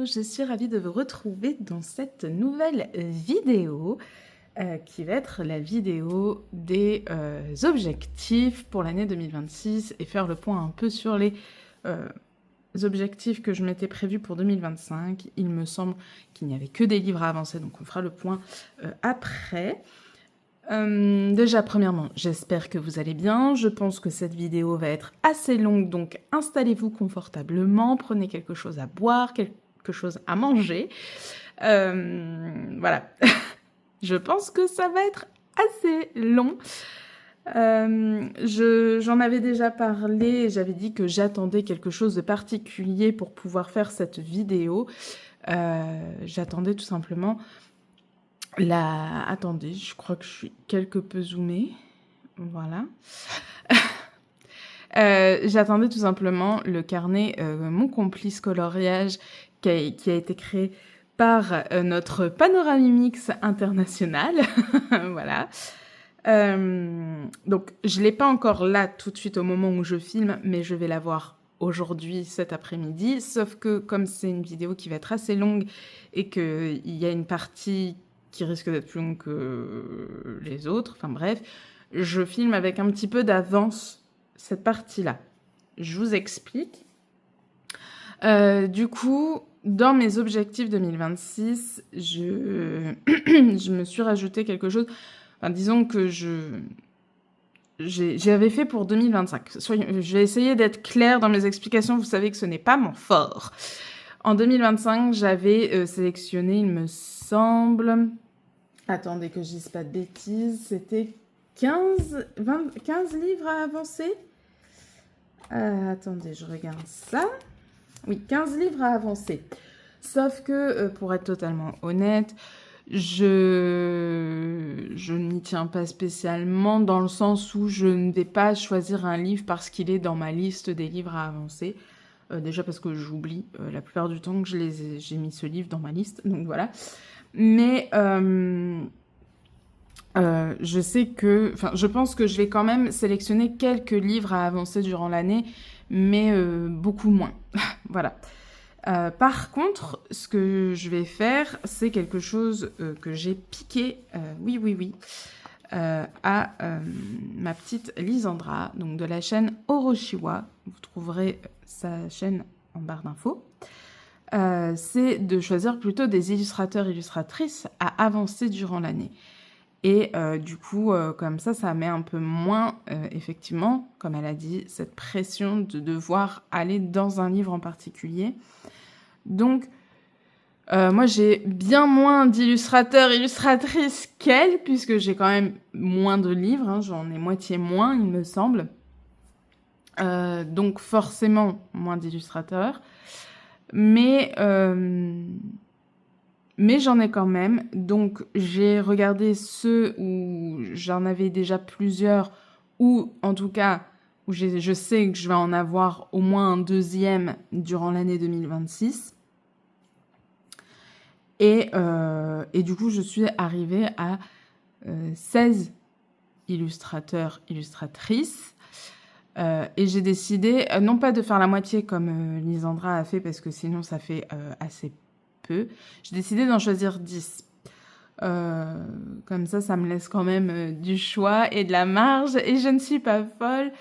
je suis ravie de vous retrouver dans cette nouvelle vidéo qui va être la vidéo des objectifs pour l'année 2026 et faire le point un peu sur les objectifs que je m'étais prévus pour 2025. Il me semble qu'il n'y avait que des livres à avancer, donc on fera le point après. Déjà, premièrement, j'espère que vous allez bien. Je pense que cette vidéo va être assez longue, donc installez-vous confortablement, prenez quelque chose à boire, quelque chose à manger. Voilà. Je pense que ça va être assez long. J'en avais déjà parlé, j'avais dit que j'attendais quelque chose de particulier pour pouvoir faire cette vidéo. J'attendais tout simplement Attendez, je crois que je suis quelque peu zoomée. Voilà. J'attendais tout simplement le carnet Mon complice coloriage qui a été créé par notre Panoramimix international. Voilà. Donc, je ne l'ai pas encore là tout de suite au moment où je filme, mais je vais l'avoir aujourd'hui, cet après-midi. Sauf que comme c'est une vidéo qui va être assez longue et qu'il y a une partie qui risque d'être plus longue que les autres, enfin bref, je filme avec un petit peu d'avance cette partie-là. Je vous explique. Du coup, dans mes objectifs 2026, je me suis rajouté quelque chose. Enfin, disons que j'avais fait pour 2025. Je vais essayer d'être claire dans mes explications. Vous savez que ce n'est pas mon fort. En 2025, j'avais sélectionné, il me semble... Attendez que je dise pas de bêtises. C'était 15 livres à avancer. Attendez, je regarde ça. Oui, 15 livres à avancer. Sauf que, pour être totalement honnête, je n'y tiens pas spécialement dans le sens où je ne vais pas choisir un livre parce qu'il est dans ma liste des livres à avancer. Déjà parce que j'oublie la plupart du temps que j'ai mis ce livre dans ma liste. Donc voilà. Mais je sais que... Enfin, je pense que je vais quand même sélectionner quelques livres à avancer durant l'année, mais beaucoup moins. Voilà. Par contre, ce que je vais faire, c'est quelque chose que j'ai piqué, à ma petite Lisandra, donc de la chaîne Oroshiwa. Vous trouverez sa chaîne en barre d'infos. C'est de choisir plutôt des illustrateurs, illustratrices à avancer durant l'année. Et du coup, comme ça met un peu moins, effectivement, comme elle a dit, cette pression de devoir aller dans un livre en particulier. Donc, moi, j'ai bien moins d'illustrateurs, illustratrices qu'elle, puisque j'ai quand même moins de livres, hein, j'en ai moitié moins, il me semble. Donc, forcément, moins d'illustrateurs. Mais j'en ai quand même. Donc, j'ai regardé ceux où j'en avais déjà plusieurs, ou en tout cas, où je sais que je vais en avoir au moins un deuxième durant l'année 2026. Et du coup, je suis arrivée à 16 illustrateurs, illustratrices. Et j'ai décidé, non pas de faire la moitié comme Lisandra a fait, parce que sinon ça fait assez peu. J'ai décidé d'en choisir 10. Comme ça me laisse quand même du choix et de la marge. Et je ne suis pas folle.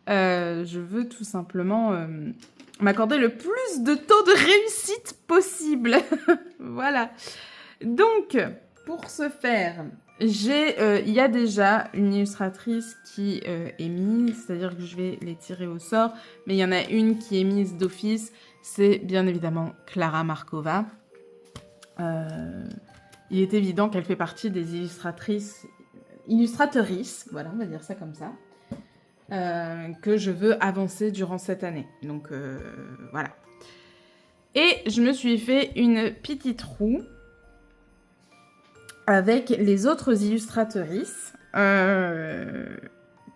Je veux tout simplement m'accorder le plus de taux de réussite possible. Voilà. Donc, pour ce faire... il y a déjà une illustratrice qui est mise, c'est-à-dire que je vais les tirer au sort, mais il y en a une qui est mise d'office, c'est bien évidemment Klara Markova. Il est évident qu'elle fait partie des illustratrices, voilà, on va dire ça comme ça, que je veux avancer durant cette année. Donc voilà. Et je me suis fait une petite roue avec les autres illustratrices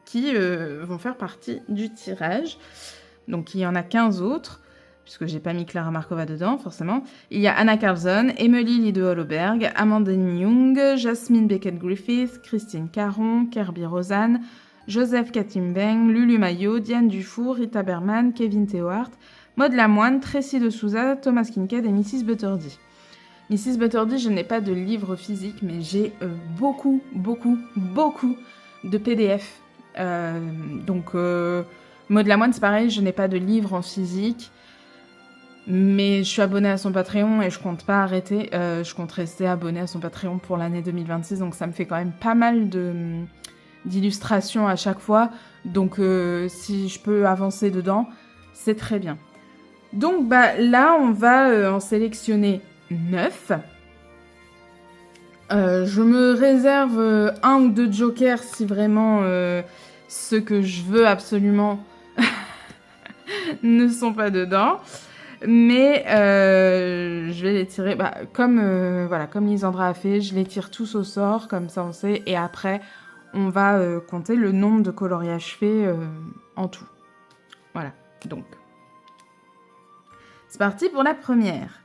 qui vont faire partie du tirage. Donc, il y en a 15 autres, puisque j'ai pas mis Klara Markova dedans, forcément. Il y a Anna Carlson, Emily Lido-Holoberg, Amandine Young, Jasmine Beckett-Griffith, Christine Caron, Kirby Rosanne, Joseph Katimbeng, Lulu Maillot, Diane Dufour, Rita Berman, Kevin Theohart, Maud Lamoine, Tracy de Souza, Thomas Kinkade et Mrs. Butterdy. Mrs. Butterdy, je n'ai pas de livre physique, mais j'ai beaucoup de PDF. Donc, Maud Lamoine, c'est pareil, je n'ai pas de livre en physique, mais je suis abonnée à son Patreon et je compte pas arrêter. Je compte rester abonnée à son Patreon pour l'année 2026, donc ça me fait quand même pas mal d'illustrations à chaque fois. Donc, si je peux avancer dedans, c'est très bien. Donc, là, on va en sélectionner 9. Je me réserve 1 ou 2 jokers si vraiment ceux que je veux absolument ne sont pas dedans. Mais je vais les tirer, comme Lisandra a fait, je les tire tous au sort, comme ça on sait. Et après, on va compter le nombre de coloriages faits en tout. Voilà, donc. C'est parti pour la première.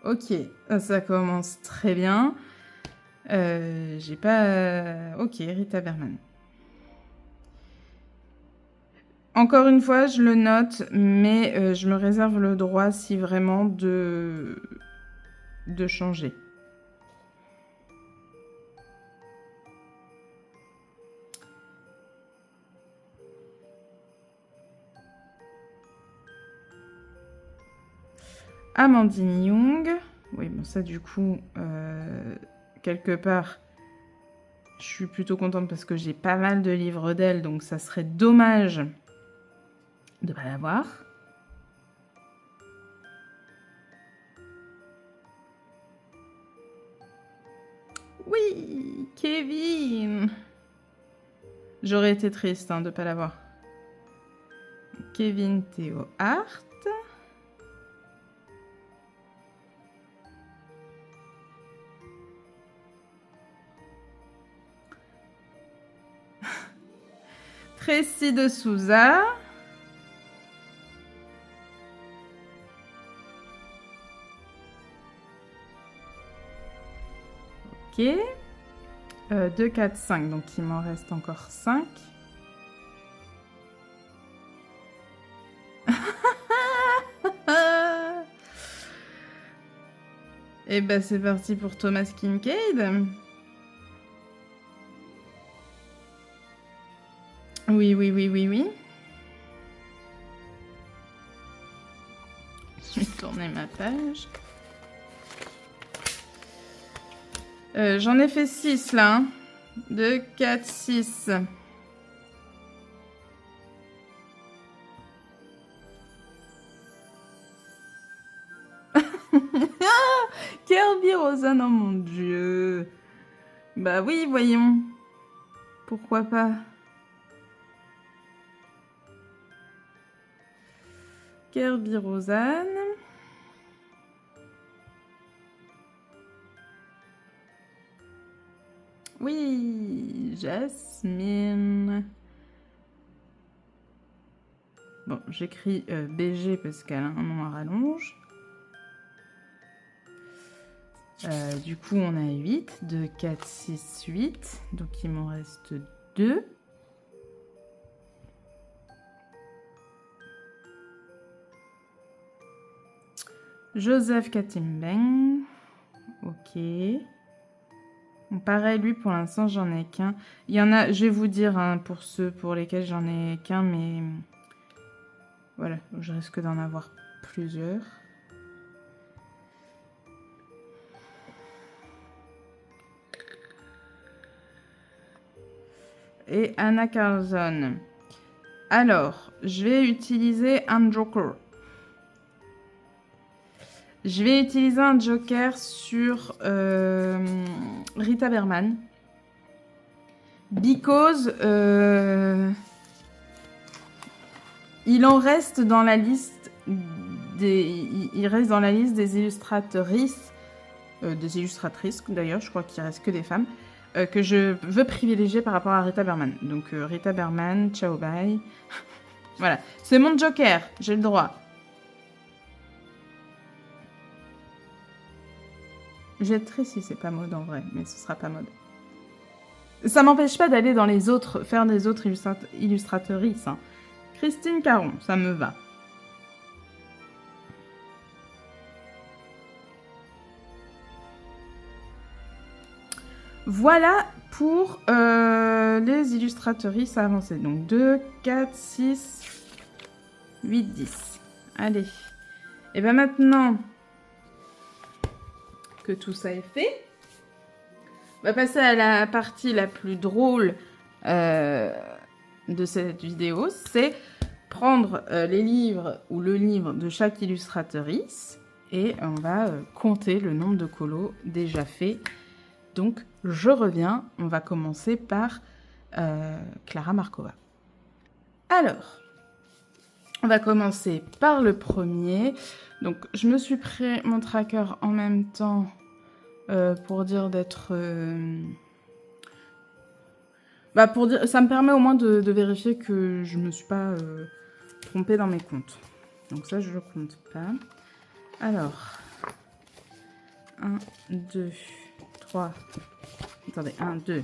Ok, ça commence très bien. J'ai pas... Ok, Rita Berman. Encore une fois, je le note, mais je me réserve le droit si vraiment de changer. Amandine Young. Oui, bon, ça, du coup, quelque part, je suis plutôt contente parce que j'ai pas mal de livres d'elle, donc ça serait dommage de ne pas l'avoir. Oui, Kevin. J'aurais été triste de ne pas l'avoir. Kevin Theo Hart. Tracy de Souza. Ok. 2, 4, 5. Donc, il m'en reste encore 5. Et ben, c'est parti pour Thomas Kinkade. Oui. Je vais tourner ma page. J'en ai fait 6 là. 2, 4, 6. Kirby Rosen, oh mon dieu. Bah oui, voyons. Pourquoi pas. Kirby Rosen. Oui, Jasmine. Bon, j'écris BG parce qu'elle a un nom à rallonge. Du coup, on a 8. 2, 4, 6, 8. Donc, il m'en reste 2. Joseph Katimbeng. Ok. Bon, pareil, lui, pour l'instant, j'en ai qu'un. Il y en a, je vais vous dire, pour ceux pour lesquels j'en ai qu'un, mais... Voilà, je risque d'en avoir plusieurs. Et Anna Carlson. Alors, je vais utiliser un joker. Je vais utiliser un joker sur Rita Berman. Because il en reste dans la liste il reste dans la liste des illustratrices, d'ailleurs, je crois qu'il reste que des femmes, que je veux privilégier par rapport à Rita Berman. Donc Rita Berman, ciao bye. Voilà, c'est mon joker, j'ai le droit. Je vais être triste si c'est pas Maud en vrai, mais ce sera pas Maud. Ça m'empêche pas d'aller dans les autres, faire des autres illustratrices. Hein. Christine Caron, ça me va. Voilà pour les illustratrices avancées. Donc 2, 4, 6, 8, 10. Allez. Et bien maintenant que tout ça est fait, on va passer à la partie la plus drôle de cette vidéo. C'est prendre les livres ou le livre de chaque illustratrice et on va compter le nombre de colos déjà faits. Donc, je reviens. On va commencer par Clara Markova. Alors, on va commencer par le premier. Donc, je me suis pris mon tracker en même temps pour dire d'être... pour dire, ça me permet au moins de vérifier que je ne me suis pas trompée dans mes comptes. Donc ça, je ne compte pas. Alors, 1, 2, 3... Attendez, 1, 2,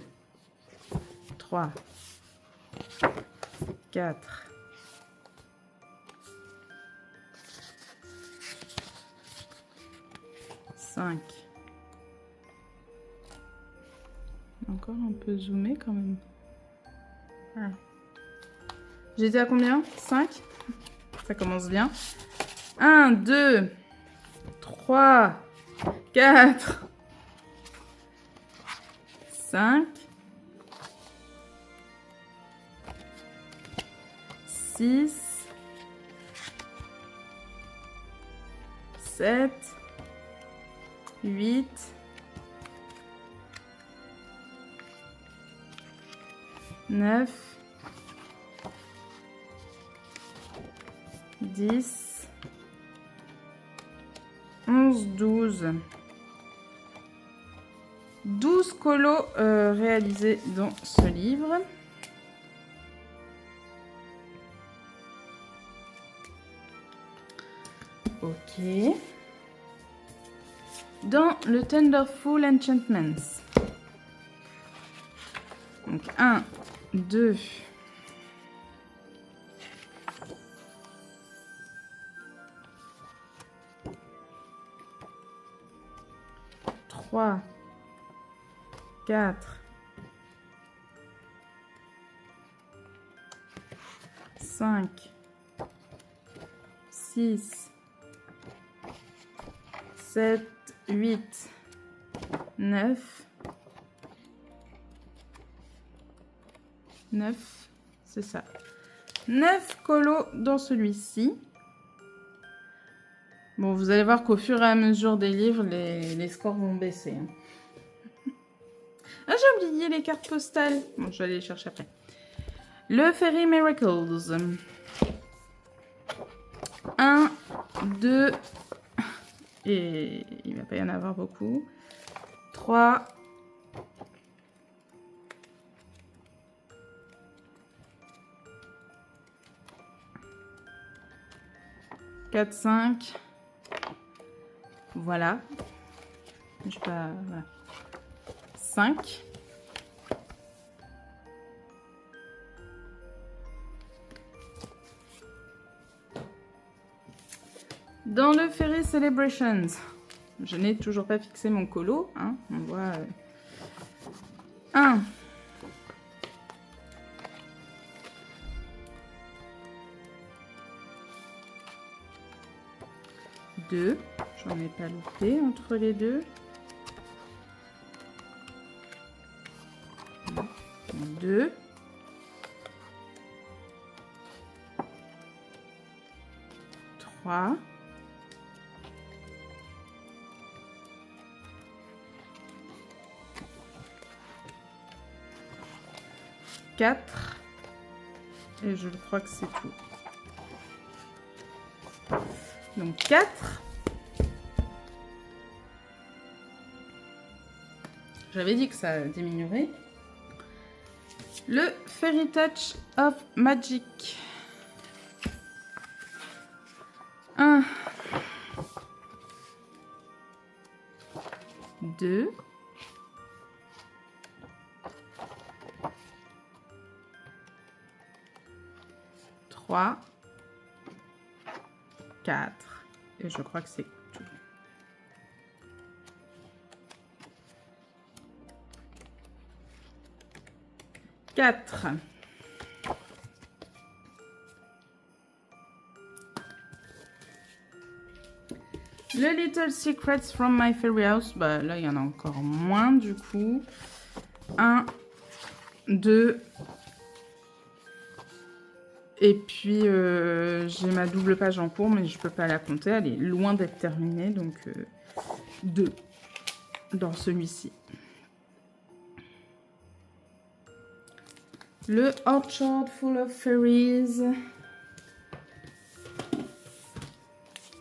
3, 4, 5. Encore un peu zoomé quand même. Voilà. J'étais à combien? 5? Ça commence bien. 1, 2, 3, 4, 5, 6, 7, 8, 9, 10, 11, 12. 12 colos réalisés dans ce livre. Ok. Dans le Tenderful Enchantments. Donc 1, 2, 3, 4, 5, 6, 7, 8, 9, 9, c'est ça. 9 colos dans celui-ci. Bon, vous allez voir qu'au fur et à mesure des livres, les scores vont baisser. Hein. Ah, j'ai oublié les cartes postales. Bon, je vais aller les chercher après. Le Fairy Miracles. 1, 2, et il ne va pas y en avoir beaucoup. 3, 4, 5. Voilà. Je pas, voilà. 5. Dans le Fairy Celebrations, je n'ai toujours pas fixé mon colo. Hein. On voit 1. 2. J'en ai pas loupé entre les deux. 2. 3. 4. Et je crois que c'est tout. Donc 4. J'avais dit que ça diminuerait. Le Fairy Touch of Magic. 1. 2. 3, 4. Et je crois que c'est tout. Quatre. Le Little Secrets from My Fairy House. Bah, là, il y en a encore moins, du coup. 1, 2. Et puis, j'ai ma double page en cours, mais je peux pas la compter. Elle est loin d'être terminée, donc 2 dans celui-ci. Le Orchard Full of Fairies.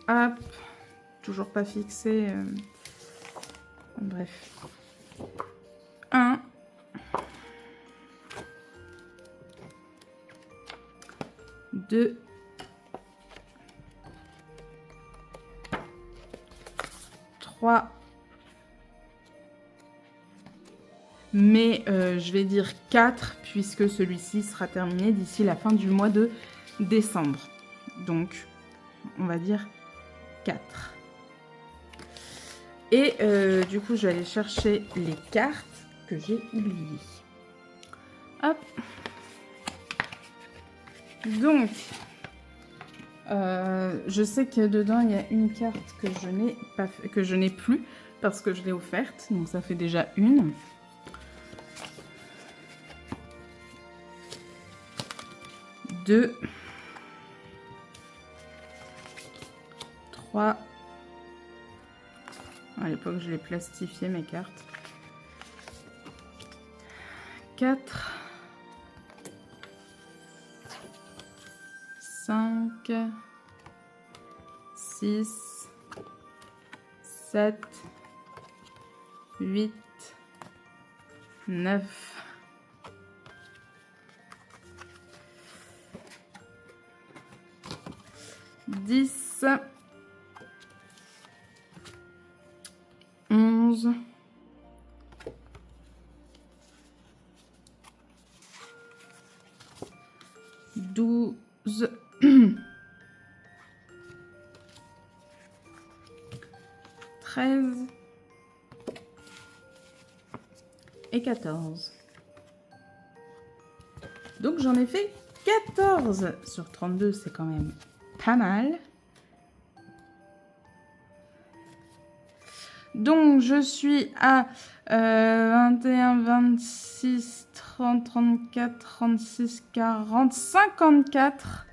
Hop. Toujours pas fixé. Bref. 1. 2. 3. Mais je vais dire 4 puisque celui-ci sera terminé d'ici la fin du mois de décembre. Donc, on va dire 4. Et du coup, je vais aller chercher les cartes que j'ai oubliées. Hop. Donc, je sais que dedans, il y a une carte que je n'ai plus parce que je l'ai offerte. Donc, ça fait déjà une. 2, 3. À l'époque, je les plastifiais mes cartes. 4, 5, 6, 7, 8, 9. 10, 11, 12, 13 et 14. Donc j'en ai fait 14 sur 32, c'est quand même pas mal. Donc, je suis à 21, 26, 30, 34, 36, 40, 54.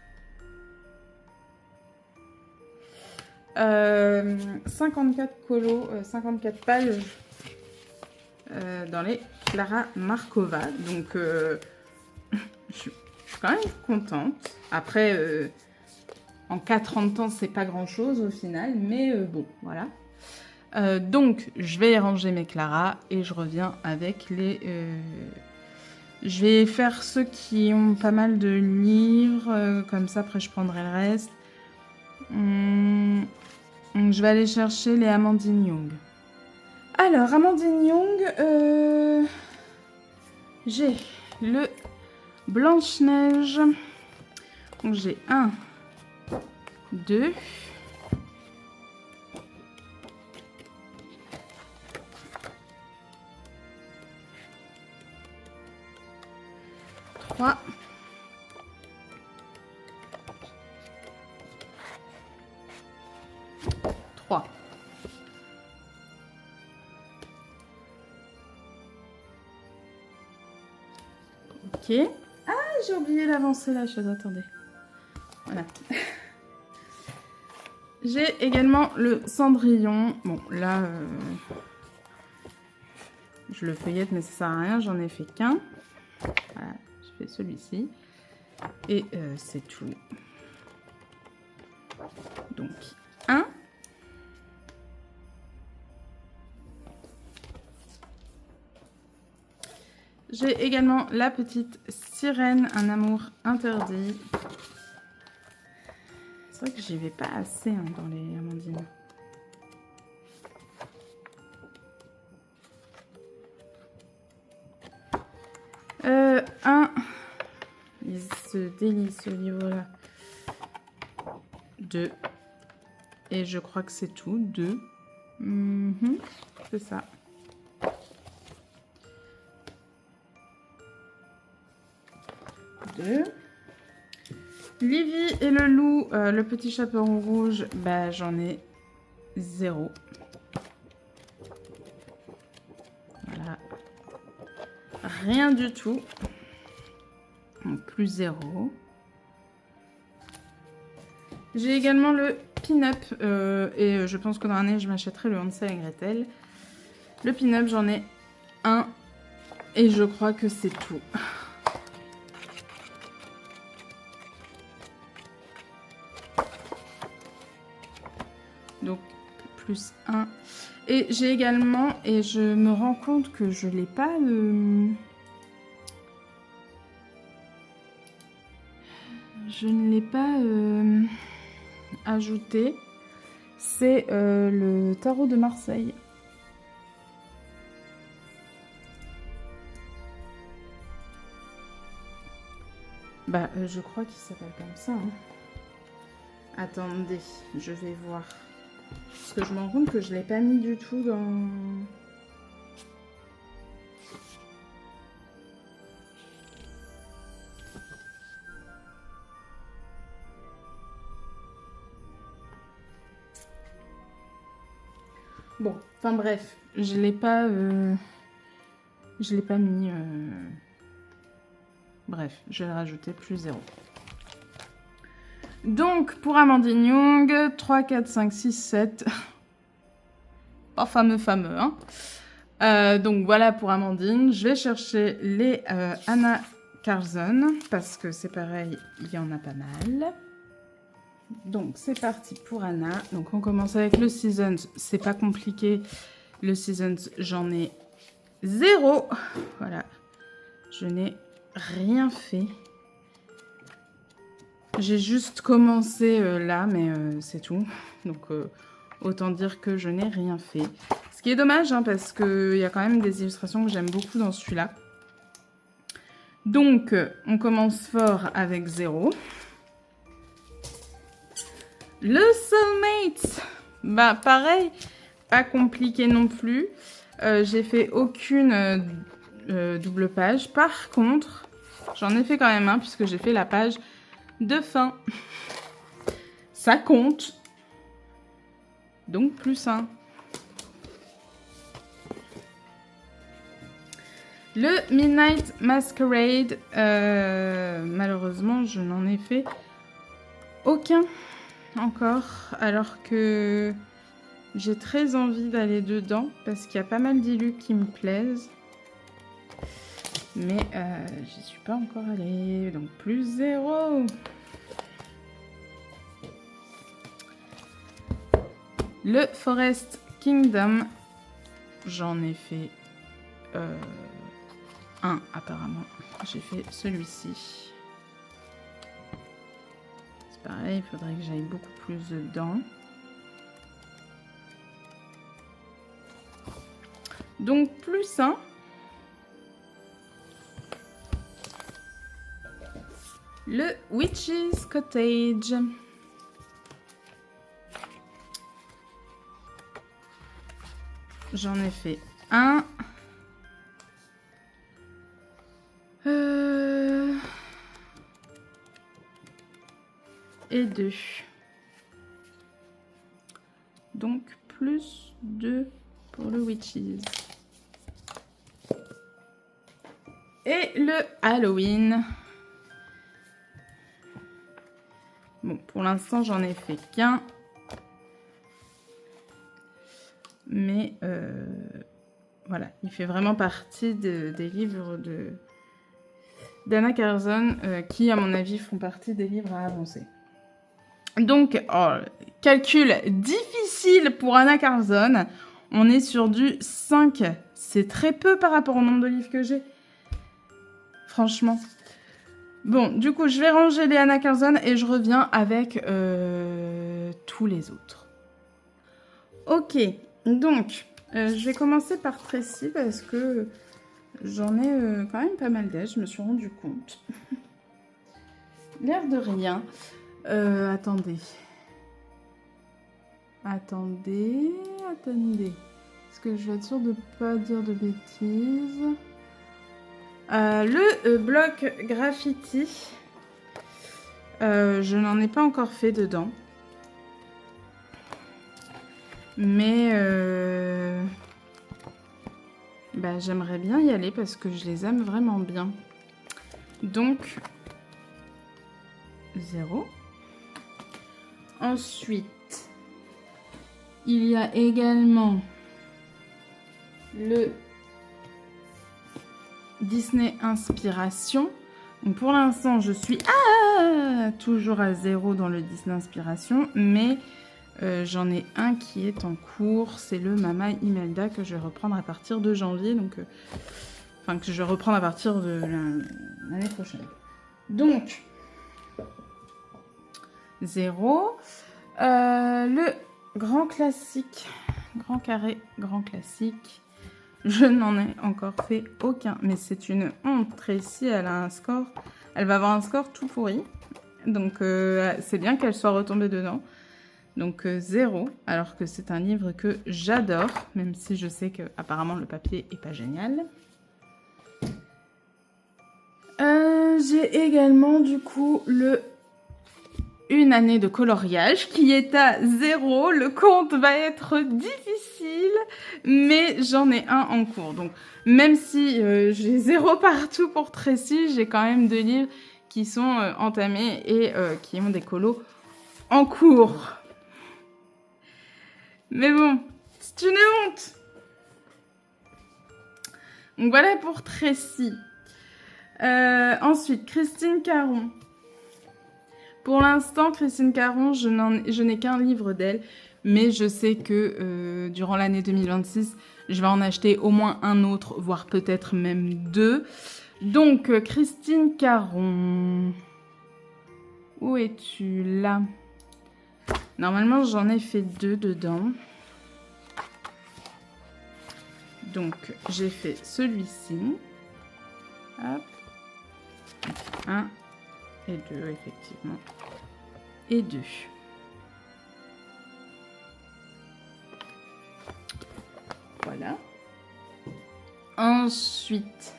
54 colos, 54 pages dans les Clara Markova. Donc, je suis quand même contente. Après, en 4 ans de temps, c'est pas grand-chose au final. Mais bon, voilà. Donc, je vais ranger mes Clara et je reviens avec les... Je vais faire ceux qui ont pas mal de livres, comme ça, après je prendrai le reste. Je vais aller chercher les Amandine Young. Alors, Amandine Young, j'ai le Blanche-Neige. Donc, j'ai 1, 2... 3, 3. Ok. Ah, j'ai oublié d'avancer la chose. Attendez. Voilà. J'ai également le Cendrillon. Bon, là, je le feuillette, mais ça sert à rien. J'en ai fait qu'un. Voilà, je fais celui-ci. Et c'est tout. Donc, 1. J'ai également la petite Sirène, un amour interdit. C'est vrai que j'y vais pas assez hein, dans les Amandines. Un. Il se délie ce livre-là. 2. Et je crois que c'est tout. 2. C'est ça. Deux. Livy et le loup, le petit chaperon rouge, bah j'en ai 0. Voilà. Rien du tout. Donc plus 0. J'ai également le pin-up et je pense que dans l'année je m'achèterai le Hansel et Gretel. Le pin-up j'en ai 1 et je crois que c'est tout. Donc plus 1. Et j'ai également, et je me rends compte que je l'ai pas... Je ne l'ai pas ajouté. C'est le tarot de Marseille. Bah, je crois qu'il s'appelle comme ça. Hein. Attendez, je vais voir. Parce que je me rends compte que je ne l'ai pas mis du tout dans... Bon, enfin bref, je l'ai pas mis... Bref, je vais le rajouter plus 0. Donc, pour Amandine Young, 3, 4, 5, 6, 7. Pas fameux, hein. Donc, voilà pour Amandine. Je vais chercher les Anna Carson, parce que c'est pareil, il y en a pas mal. Donc, c'est parti pour Anna. Donc, on commence avec le Seasons. C'est pas compliqué. Le Seasons, j'en ai 0. Voilà. Je n'ai rien fait. J'ai juste commencé là, mais c'est tout. Donc, autant dire que je n'ai rien fait. Ce qui est dommage, hein, parce qu'il y a quand même des illustrations que j'aime beaucoup dans celui-là. Donc, on commence fort avec 0. Le Soulmate, bah pareil, pas compliqué non plus. J'ai fait aucune double page. Par contre, j'en ai fait quand même un puisque j'ai fait la page de fin. Ça compte. Donc plus 1. Le Midnight Masquerade, malheureusement, je n'en ai fait aucun encore, alors que j'ai très envie d'aller dedans parce qu'il y a pas mal d'illus qui me plaisent. Mais j'y suis pas encore allée, donc plus 0. Le Forest Kingdom, j'en ai fait un apparemment. J'ai fait celui-ci. C'est pareil, il faudrait que j'aille beaucoup plus dedans. Donc plus 1. Le Witch's Cottage. J'en ai fait un. Et 2. Donc plus 2 pour le Witches. Et le Halloween. Bon, pour l'instant, j'en ai fait qu'un. Mais voilà, il fait vraiment partie des livres d'Anna Carson qui, à mon avis, font partie des livres à avancer. Donc, calcul difficile pour Anna Carson. On est sur du 5. C'est très peu par rapport au nombre de livres que j'ai. Franchement. Bon, du coup, je vais ranger les Anna Carson et je reviens avec tous les autres. Ok, donc, je vais commencer par Tracy parce que j'en ai quand même pas mal d'aides, je me suis rendu compte. L'air de rien. Attendez. Attendez. Est-ce que je vais être sûre de pas dire de bêtises? Le bloc graffiti, je n'en ai pas encore fait dedans. Mais j'aimerais bien y aller parce que je les aime vraiment bien. Donc, 0. Ensuite, il y a également le Disney Inspiration. Donc pour l'instant, je suis toujours à 0 dans le Disney Inspiration, mais j'en ai un qui est en cours. C'est le Mama Imelda que je vais reprendre à partir de janvier. Donc, que je vais reprendre à partir de l'année prochaine. Donc, 0. Le grand classique, grand carré, grand classique. Je n'en ai encore fait aucun, mais c'est une honte. Tracy, elle a un score, elle va avoir un score tout pourri. Donc, c'est bien qu'elle soit retombée dedans. Donc, 0, alors que c'est un livre que j'adore, même si je sais qu'apparemment le papier est pas génial. J'ai également, du coup, une année de coloriage qui est à 0. Le compte va être difficile, mais j'en ai un en cours. Donc, même si j'ai 0 partout pour Tracy, j'ai quand même 2 livres qui sont entamés et qui ont des colos en cours. Mais bon, c'est une honte. Donc voilà pour Tracy. Ensuite, Christine Caron. Pour l'instant, Christine Caron, je n'ai qu'un livre d'elle, mais je sais que durant l'année 2026, je vais en acheter au moins un autre, voire peut-être même 2. Donc, Christine Caron, où es-tu là? Normalement, j'en ai fait 2 dedans. Donc, j'ai fait celui-ci. Hop. 1 et 2, effectivement. Et 2. Voilà. Ensuite,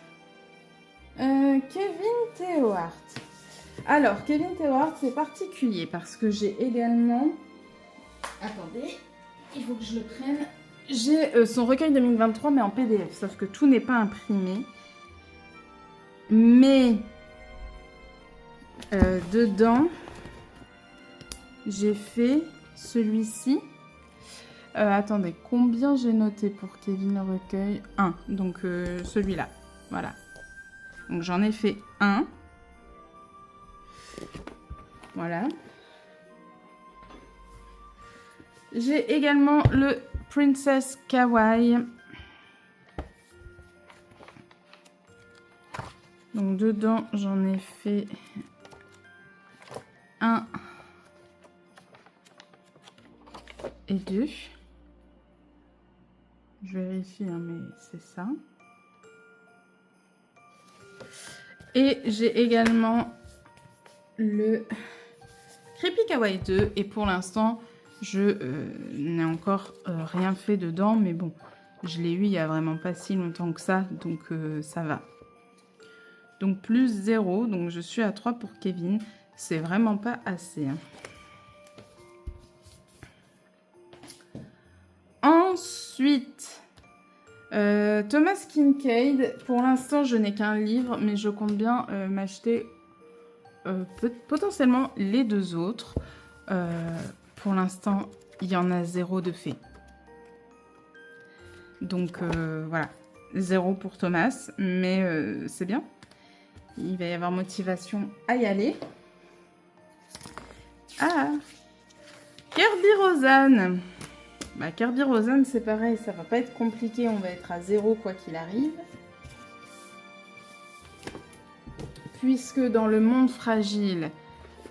Kevin Théohart. Alors, Kevin Théohart, c'est particulier parce que j'ai également... Attendez, il faut que je le prenne. J'ai son recueil 2023, mais en PDF, sauf que tout n'est pas imprimé. Mais dedans, j'ai fait celui-ci. Attendez, combien j'ai noté pour Kevin le recueil? 1, donc celui-là, voilà. Donc j'en ai fait 1. Voilà. J'ai également le Princess Kawaii. Donc dedans, j'en ai fait 1 et 2. Je vérifie, hein, mais c'est ça. Et j'ai également le Creepy Kawaii 2. Et pour l'instant, je n'ai encore rien fait dedans. Mais bon, je l'ai eu il n'y a vraiment pas si longtemps que ça. Donc ça va. Donc plus 0. Donc je suis à 3 pour Kevin. C'est vraiment pas assez. Hein. Ensuite, Thomas Kinkade. Pour l'instant, je n'ai qu'un livre, mais je compte bien m'acheter potentiellement les 2 autres. Pour l'instant, il y en a 0 de fait. Donc voilà, 0 pour Thomas, mais c'est bien. Il va y avoir motivation à y aller. Ah, Kirby Rosanne. Bah, Kirby Rosanne, c'est pareil, ça va pas être compliqué, on va être à 0 quoi qu'il arrive. Puisque dans le monde fragile,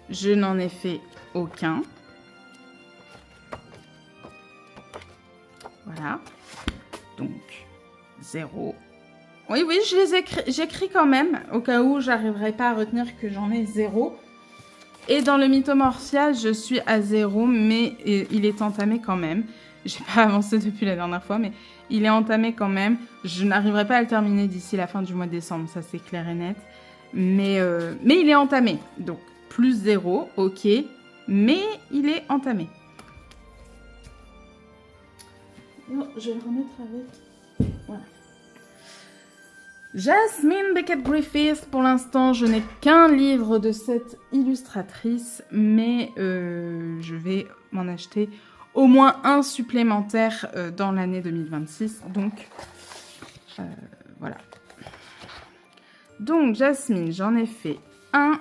je n'en ai fait aucun. Voilà. Donc, 0. Oui, oui, j'écris quand même, au cas où j'arriverai pas à retenir que j'en ai 0. Et dans le Mythomorphia, je suis à 0, mais il est entamé quand même. J'ai pas avancé depuis la dernière fois, mais il est entamé quand même. Je n'arriverai pas à le terminer d'ici la fin du mois de décembre, ça c'est clair et net. Mais il est entamé, donc plus 0, ok, mais il est entamé. Non, je vais le remettre avec. Voilà. Jasmine Beckett-Griffith, pour l'instant, je n'ai qu'un livre de cette illustratrice, mais je vais m'en acheter au moins un supplémentaire dans l'année 2026. Donc, voilà. Donc, Jasmine, j'en ai fait un.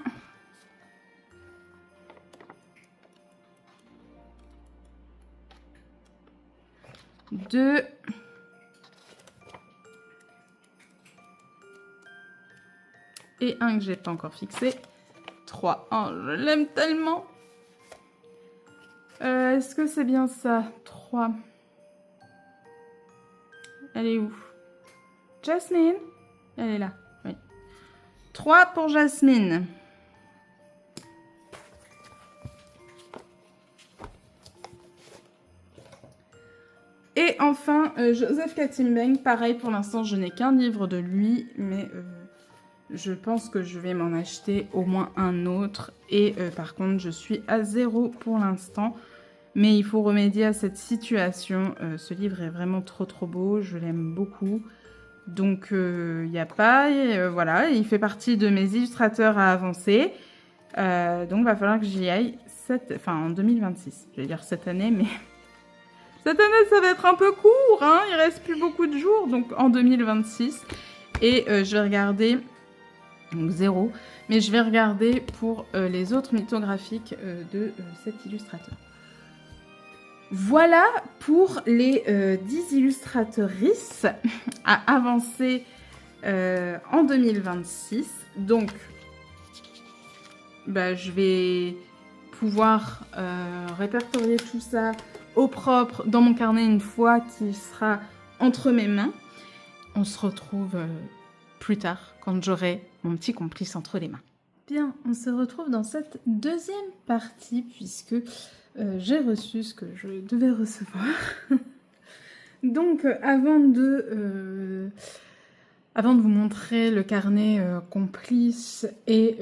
Deux. Et un que j'ai pas encore fixé. 3. Oh, je l'aime tellement. Est-ce que c'est bien ça? 3. Elle est où? Jasmine? Elle est là, oui. 3 pour Jasmine. Et enfin, Joseph Katimbeng. Pareil, pour l'instant, je n'ai qu'un livre de lui, mais je pense que je vais m'en acheter au moins un autre. Et par contre, je suis à 0 pour l'instant. Mais il faut remédier à cette situation. Ce livre est vraiment trop beau. Je l'aime beaucoup. Donc, il n'y a pas... voilà, il fait partie de mes illustrateurs à avancer. Donc, il va falloir que j'y aille en 2026. Je vais dire cette année, mais... Cette année, ça va être un peu court. Hein, il reste plus beaucoup de jours. Donc, en 2026. Et je vais regarder... Donc 0. Mais je vais regarder pour les autres mythographiques de cet illustrateur. Voilà pour les 10 illustratrices à avancer en 2026. Donc, je vais pouvoir répertorier tout ça au propre dans mon carnet une fois qu'il sera entre mes mains. On se retrouve plus tard quand j'aurai mon petit complice entre les mains. Bien, on se retrouve dans cette deuxième partie puisque j'ai reçu ce que je devais recevoir. Donc, avant de vous montrer le carnet complice et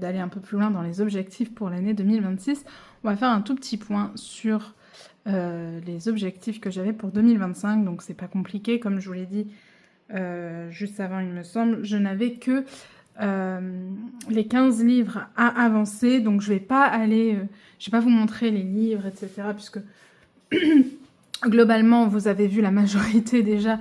d'aller un peu plus loin dans les objectifs pour l'année 2026, on va faire un tout petit point sur les objectifs que j'avais pour 2025. Donc, c'est pas compliqué, comme je vous l'ai dit juste avant, il me semble. Je n'avais que les 15 livres à avancer, donc je vais pas vous montrer les livres, etc. puisque globalement vous avez vu la majorité déjà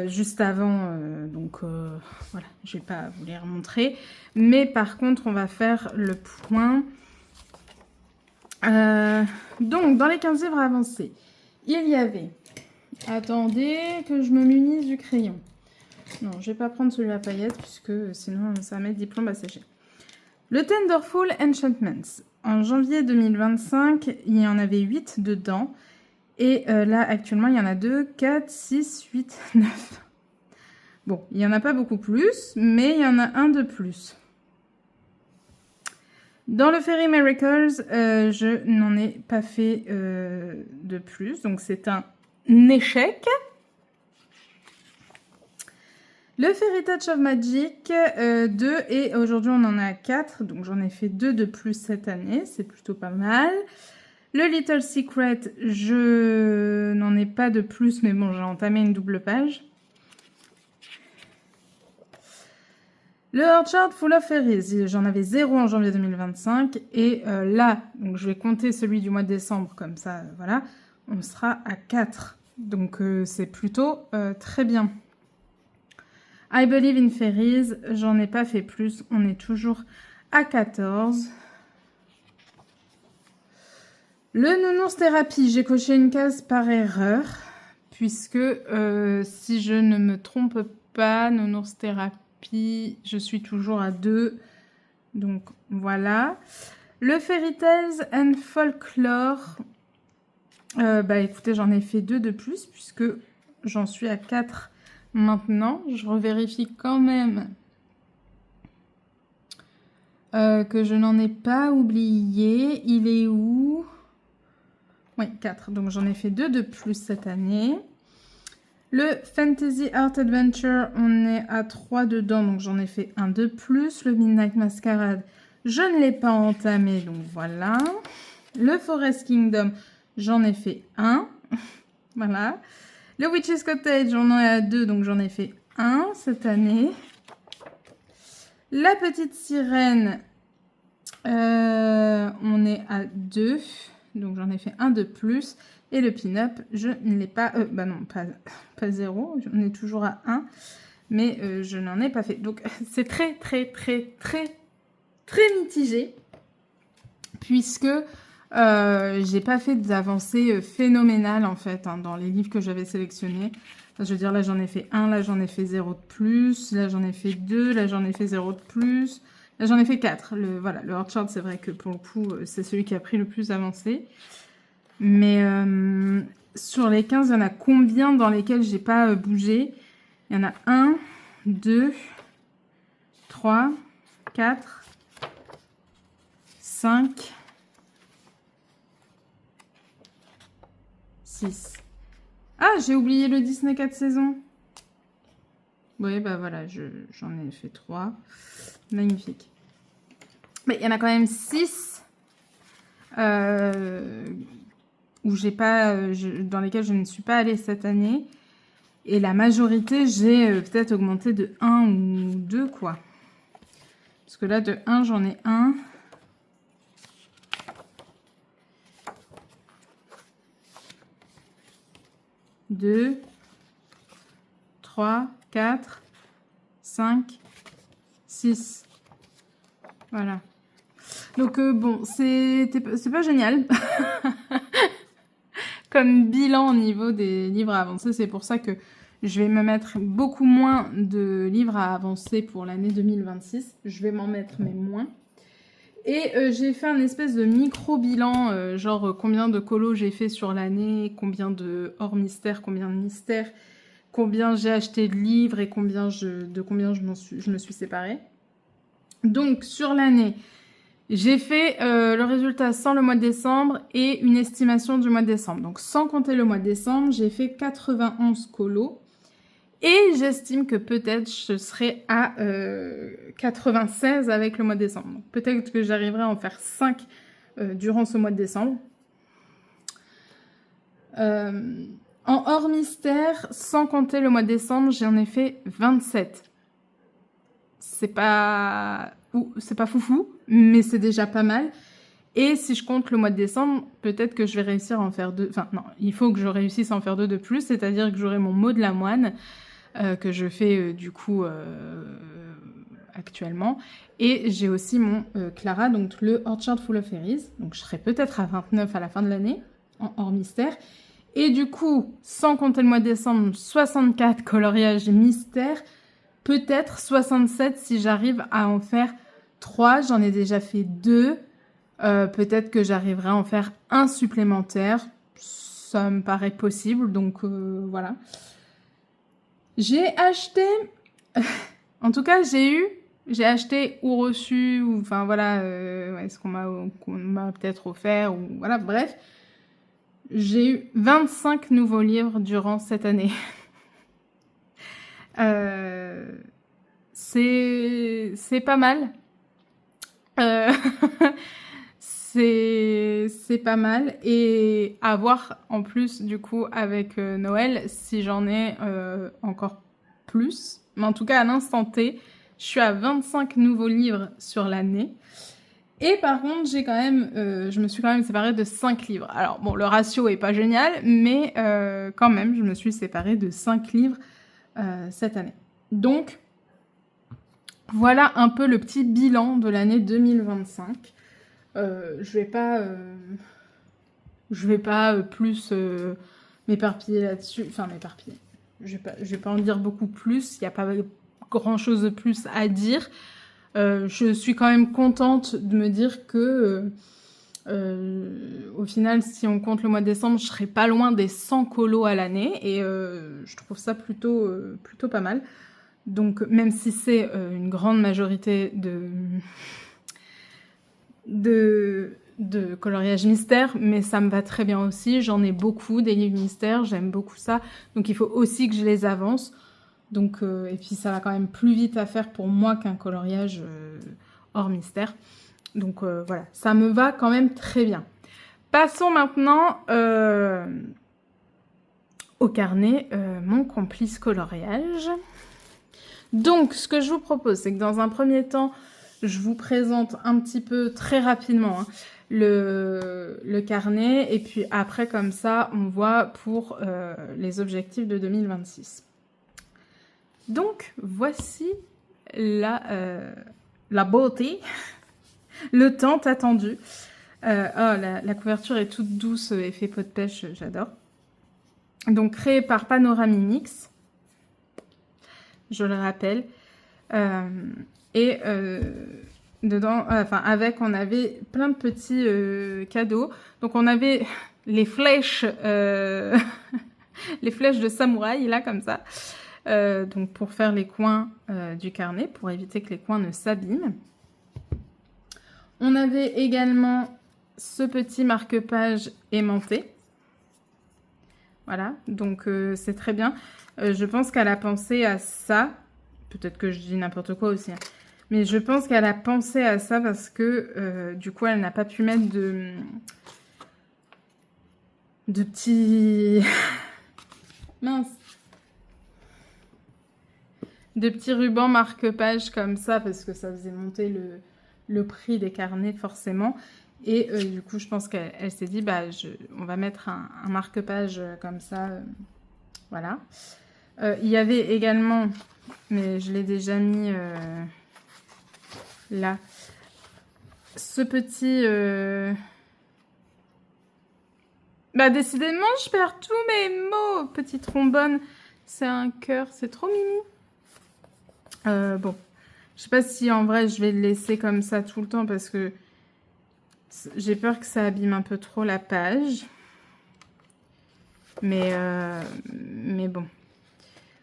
juste avant, donc voilà, je vais pas vous les remontrer, mais par contre on va faire le point. Donc dans les 15 livres avancés, il y avait, attendez que je me munisse du crayon. Non, je vais pas prendre celui à paillettes puisque sinon ça va mettre diplôme à sécher. Le Tenderful Enchantments. En janvier 2025, il y en avait 8 dedans. Et là, actuellement, il y en a 2, 4, 6, 8, 9. Bon, il n'y en a pas beaucoup plus, mais il y en a un de plus. Dans le Fairy Miracles, je n'en ai pas fait de plus. Donc, c'est un échec. Le Fairy Touch of Magic, 2, et aujourd'hui on en a 4, donc j'en ai fait 2 de plus cette année, c'est plutôt pas mal. Le Little Secret, je n'en ai pas de plus, mais bon, j'ai entamé une double page. Le Orchard Full of Fairies, j'en avais 0 en janvier 2025, et là, donc je vais compter celui du mois de décembre, comme ça, voilà, on sera à 4. Donc c'est plutôt très bien. I Believe in Fairies, j'en ai pas fait plus, on est toujours à 14. Le Nounours Thérapie, j'ai coché une case par erreur, puisque si je ne me trompe pas, Nounours Thérapie, je suis toujours à 2. Donc voilà. Le Fairy Tales and Folklore, écoutez, j'en ai fait 2 de plus, puisque j'en suis à 4 maintenant. Je revérifie quand même que je n'en ai pas oublié. Il est où? Oui, 4. Donc j'en ai fait 2 de plus cette année. Le Fantasy Art Adventure, on est à 3 dedans, donc j'en ai fait un de plus. Le Midnight Masquerade, je ne l'ai pas entamé, donc voilà. Le Forest Kingdom, j'en ai fait un. Voilà. Le Witch's Cottage, on en est à 2, donc j'en ai fait un cette année. La Petite Sirène, on est à 2, donc j'en ai fait un de plus. Et le pin-up, je ne l'ai pas... bah non, pas 0, on est toujours à 1, mais je n'en ai pas fait. Donc c'est très mitigé, puisque j'ai pas fait d'avancée phénoménale en fait, hein, dans les livres que j'avais sélectionnés. Enfin, je veux dire, là j'en ai fait 1, là j'en ai fait 0 de plus, là j'en ai fait 2, là j'en ai fait 0 de plus, là j'en ai fait 4. Voilà, le Orchard, c'est vrai que pour le coup, c'est celui qui a pris le plus avancé. Mais sur les 15, il y en a combien dans lesquels j'ai pas bougé? Il y en a 1, 2, 3, 4, 5, 6. Ah, j'ai oublié le Disney 4 saisons. Oui, bah voilà, j'en ai fait 3. Magnifique. Mais il y en a quand même 6 où j'ai pas, dans lesquels je ne suis pas allée cette année. Et la majorité, j'ai peut-être augmenté de 1 ou 2, quoi. Parce que là, de 1, j'en ai 1. 2, 3, 4, 5, 6. Voilà. Donc, bon, c'est pas génial. Comme bilan au niveau des livres à avancer, c'est pour ça que je vais me mettre beaucoup moins de livres à avancer pour l'année 2026. Je vais m'en mettre, mais moins. Et j'ai fait un espèce de micro-bilan, genre combien de colos j'ai fait sur l'année, combien de hors mystère, combien de mystères, combien j'ai acheté de livres et combien je me suis séparée. Donc, sur l'année, j'ai fait le résultat sans le mois de décembre et une estimation du mois de décembre. Donc, sans compter le mois de décembre, j'ai fait 91 colos. Et j'estime que peut-être je serai à 96 avec le mois de décembre. Donc, peut-être que j'arriverai à en faire 5 durant ce mois de décembre. En hors mystère, sans compter le mois de décembre, j'en ai fait 27. C'est pas foufou, mais c'est déjà pas mal. Et si je compte le mois de décembre, peut-être que je vais réussir à en faire 2. Enfin, non, il faut que je réussisse à en faire 2 de plus, c'est-à-dire que j'aurai mon mot de la moine, que je fais du coup actuellement. Et j'ai aussi mon Clara, donc le Orchard Full of Fairies. Donc je serai peut-être à 29 à la fin de l'année, en hors mystère. Et du coup, sans compter le mois de décembre, 64 coloriages mystères, peut-être 67 si j'arrive à en faire 3. J'en ai déjà fait 2. Peut-être que j'arriverai à en faire un supplémentaire. Ça me paraît possible, donc voilà. J'ai acheté... en tout cas, j'ai acheté ou reçu, ou enfin voilà, ce qu'on m'a peut-être offert, ou voilà, bref. J'ai eu 25 nouveaux livres durant cette année. C'est pas mal. C'est pas mal. Et à voir en plus, du coup, avec Noël, si j'en ai encore plus. Mais en tout cas, à l'instant T, je suis à 25 nouveaux livres sur l'année. Et par contre, je me suis quand même séparée de 5 livres. Alors bon, le ratio est pas génial, mais quand même, je me suis séparée de 5 livres cette année. Donc, voilà un peu le petit bilan de l'année 2025. Je vais pas plus m'éparpiller là-dessus. Enfin, m'éparpiller. Je vais pas en dire beaucoup plus. Il n'y a pas grand-chose de plus à dire. Je suis quand même contente de me dire que au final, si on compte le mois de décembre, je serai pas loin des 100 colos à l'année. Et je trouve ça plutôt pas mal. Donc, même si c'est une grande majorité de coloriage mystère, mais ça me va très bien aussi. J'en ai beaucoup, des livres mystères, j'aime beaucoup ça. Donc il faut aussi que je les avance. Donc, et puis ça va quand même plus vite à faire pour moi qu'un coloriage hors mystère. Donc voilà, ça me va quand même très bien. Passons maintenant au carnet, mon complice coloriage. Donc, ce que je vous propose, c'est que dans un premier temps, je vous présente un petit peu, très rapidement, hein, le carnet. Et puis après, comme ça, on voit pour les objectifs de 2026. Donc, voici la beauté, le tant attendu. La couverture est toute douce, effet peau de pêche, j'adore. Donc, créé par Panoramimix, je le rappelle. Dedans, avec, on avait plein de petits cadeaux. Donc, on avait les flèches, les flèches de samouraï, là, comme ça. Donc, pour faire les coins du carnet, pour éviter que les coins ne s'abîment. On avait également ce petit marque-page aimanté. Voilà, donc c'est très bien. Je pense qu'elle a pensé à ça. Peut-être que je dis n'importe quoi aussi. Hein. Mais je pense qu'elle a pensé à ça parce que du coup, elle n'a pas pu mettre de petits... Mince. De petits rubans marque-page comme ça parce que ça faisait monter le prix des carnets forcément. Et du coup, je pense qu'elle s'est dit, bah, on va mettre un marque-page comme ça. Voilà. Il y avait également, mais je l'ai déjà mis là, ce petit... Bah, décidément, je perds tous mes mots. Petit trombone, c'est un cœur, c'est trop mimi. Bon, je sais pas si en vrai, je vais le laisser comme ça tout le temps parce que j'ai peur que ça abîme un peu trop la page. Mais bon.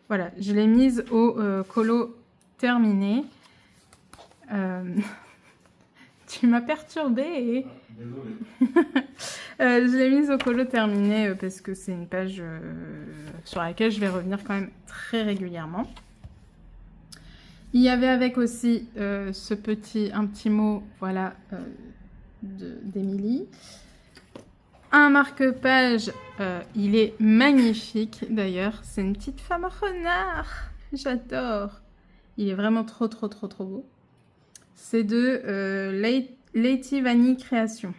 Voilà, je l'ai mise au colo terminé. Tu m'as perturbée. Désolée. Je l'ai mise au colo terminé parce que c'est une page sur laquelle je vais revenir quand même très régulièrement. Il y avait avec aussi un petit mot, voilà, d'Émilie. Un marque-page, il est magnifique d'ailleurs. C'est une petite femme renard. J'adore. Il est vraiment trop beau. C'est de Lady Vanille Création.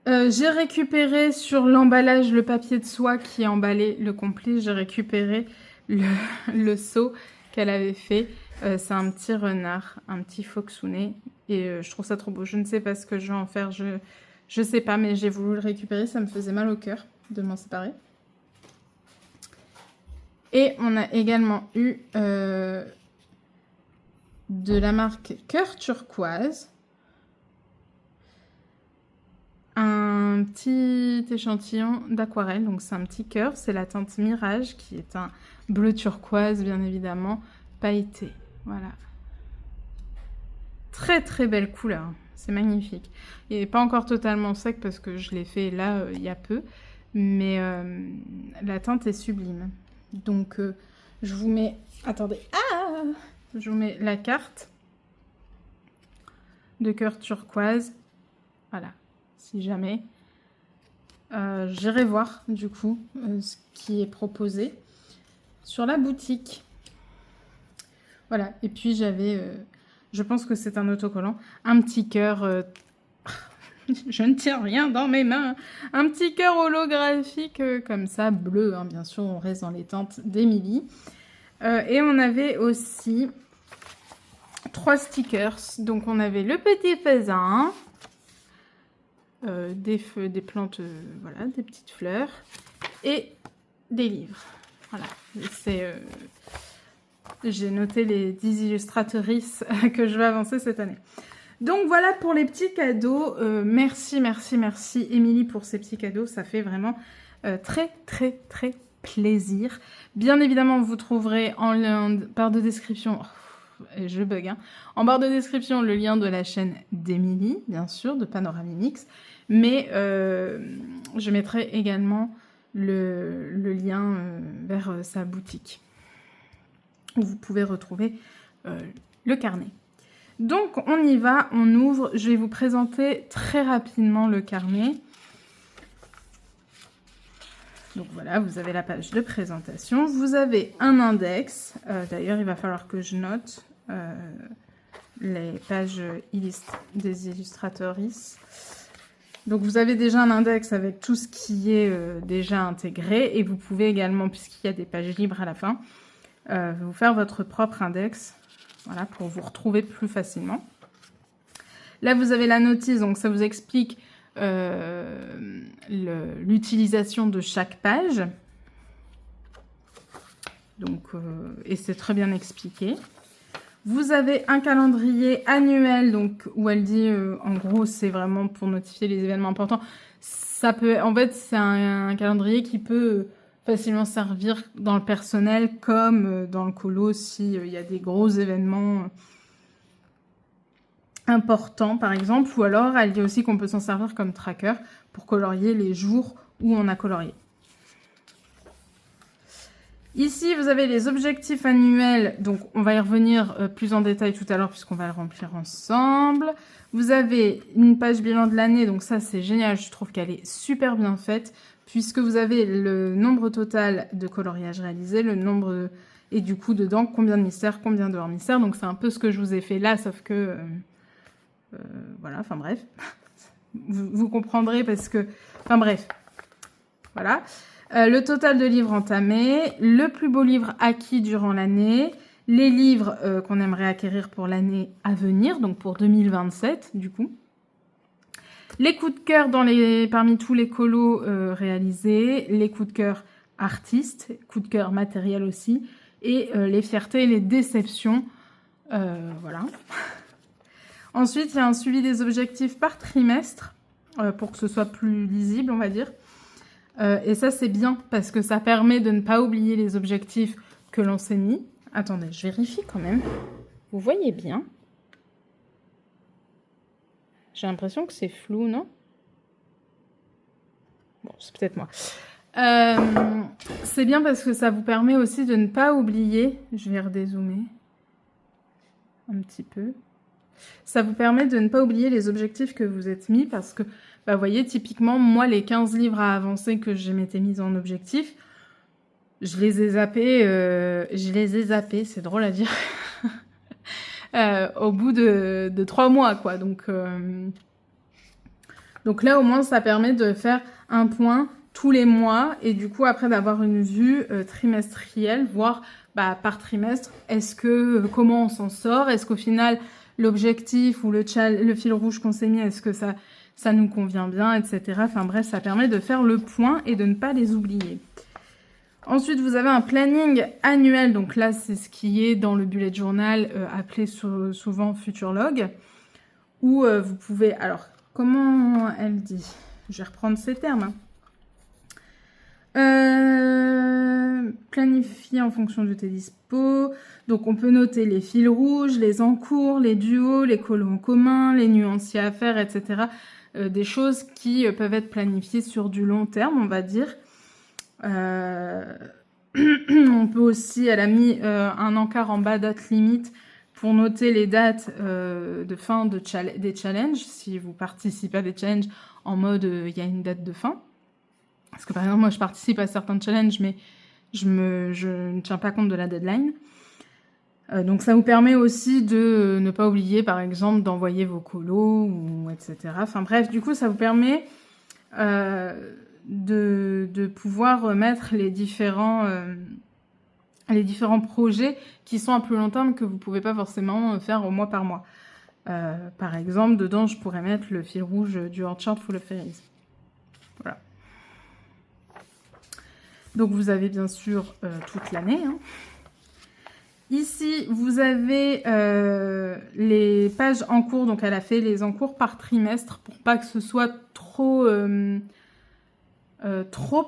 J'ai récupéré sur l'emballage le papier de soie qui emballait le complice. J'ai récupéré le seau qu'elle avait fait. C'est un petit renard, un petit foxounet. Et je trouve ça trop beau. Je ne sais pas ce que je vais en faire. Je sais pas, mais j'ai voulu le récupérer. Ça me faisait mal au cœur de m'en séparer. Et on a également eu de la marque Cœur Turquoise. Un petit échantillon d'aquarelle. Donc c'est un petit cœur. C'est la teinte Mirage qui est un bleu turquoise, bien évidemment, pailleté. Voilà. Très belle couleur. C'est magnifique. Il n'est pas encore totalement sec parce que je l'ai fait là il y a peu. Mais la teinte est sublime. Donc je vous mets... Attendez. Ah, je vous mets la carte de Cœur Turquoise. Voilà. Si jamais. J'irai voir du coup ce qui est proposé sur la boutique. Voilà. Et puis j'avais... je pense que c'est un autocollant. Un petit cœur... je ne tiens rien dans mes mains. Un petit cœur holographique comme ça, bleu. Hein, bien sûr, on reste dans les teintes d'Émilie. Et on avait aussi 3 stickers. Donc on avait le petit faisan. Des plantes, voilà, des petites fleurs. Et des livres. Voilà. J'ai noté les 10 illustratrices que je vais avancer cette année. Donc voilà pour les petits cadeaux. Merci Émilie pour ces petits cadeaux. Ça fait vraiment très plaisir. Bien évidemment, vous trouverez en lien, barre de description, je bug, hein. En barre de description, le lien de la chaîne d'Emilie, bien sûr, de Panoramimix. Mais je mettrai également le lien vers sa boutique, où vous pouvez retrouver le carnet. Donc, on y va, on ouvre. Je vais vous présenter très rapidement le carnet. Donc voilà, vous avez la page de présentation. Vous avez un index. D'ailleurs, il va falloir que je note les pages des illustratrices. Donc vous avez déjà un index avec tout ce qui est déjà intégré. Et vous pouvez également, puisqu'il y a des pages libres à la fin, vous faire votre propre index. Voilà, pour vous retrouver plus facilement. Là, vous avez la notice, donc ça vous explique l'utilisation de chaque page. Donc, et c'est très bien expliqué. Vous avez un calendrier annuel, donc où elle dit, en gros, c'est vraiment pour notifier les événements importants. Ça peut, en fait, c'est un calendrier qui peut facilement servir dans le personnel comme dans le colo s'il y a des gros événements importants, par exemple. Ou alors, elle dit aussi qu'on peut s'en servir comme tracker pour colorier les jours où on a colorié. Ici, vous avez les objectifs annuels. Donc, on va y revenir plus en détail tout à l'heure puisqu'on va le remplir ensemble. Vous avez une page bilan de l'année. Donc, ça, c'est génial. Je trouve qu'elle est super bien faite puisque vous avez le nombre total de coloriages réalisés, le nombre et du coup, dedans, combien de mystères, combien de hors-mystères. Donc, c'est un peu ce que je vous ai fait là, sauf que... voilà, enfin bref. vous comprendrez parce que... Enfin bref. Voilà. Le total de livres entamés, le plus beau livre acquis durant l'année, les livres qu'on aimerait acquérir pour l'année à venir, donc pour 2027 du coup. Les coups de cœur parmi tous les colos réalisés, les coups de cœur artistes, coups de cœur matériels aussi, et les fiertés et les déceptions. Voilà. Ensuite, il y a un suivi des objectifs par trimestre, pour que ce soit plus lisible, on va dire. Et ça, c'est bien parce que ça permet de ne pas oublier les objectifs que l'on s'est mis. Attendez, je vérifie quand même. Vous voyez bien? J'ai l'impression que c'est flou, non? Bon, c'est peut-être moi. C'est bien parce que ça vous permet aussi de ne pas oublier. Je vais redézoomer un petit peu. Ça vous permet de ne pas oublier les objectifs que vous êtes mis parce que, bah, vous voyez, typiquement, moi, les 15 livres à avancer que je m'étais mise en objectif, je les ai zappés, c'est drôle à dire, au bout de 3 mois, quoi. Donc là, au moins, ça permet de faire un point tous les mois et du coup, après, d'avoir une vue trimestrielle, voir bah, par trimestre, comment on s'en sort, est-ce qu'au final... l'objectif ou le fil rouge qu'on s'est mis, est-ce que ça nous convient bien, etc. Enfin bref, ça permet de faire le point et de ne pas les oublier. Ensuite, vous avez un planning annuel. Donc là, c'est ce qui est dans le bullet journal, appelé souvent Future Log, où vous pouvez... Alors, comment elle dit? Je vais reprendre ces termes. Planifier en fonction de tes dispos. Donc, on peut noter les fils rouges, les encours, les duos, les colos en commun, les nuanciers à faire, etc. Des choses qui peuvent être planifiées sur du long terme, on va dire. On peut aussi, elle a mis un encart en bas, date limite, pour noter les dates de fin des challenges. Si vous participez à des challenges en mode il y a une date de fin. Parce que par exemple, moi, je participe à certains challenges, mais je ne tiens pas compte de la deadline. Donc, ça vous permet aussi de ne pas oublier, par exemple, d'envoyer vos colos, ou etc. Enfin bref, du coup, ça vous permet de pouvoir mettre les différents projets qui sont à plus long terme que vous ne pouvez pas forcément faire au mois par mois. Par exemple, dedans, je pourrais mettre le fil rouge du Orchard Full of Fairies. Voilà. Donc, vous avez bien sûr toute l'année. Hein. Ici, vous avez les pages en cours. Donc, elle a fait les en cours par trimestre pour pas que ce soit trop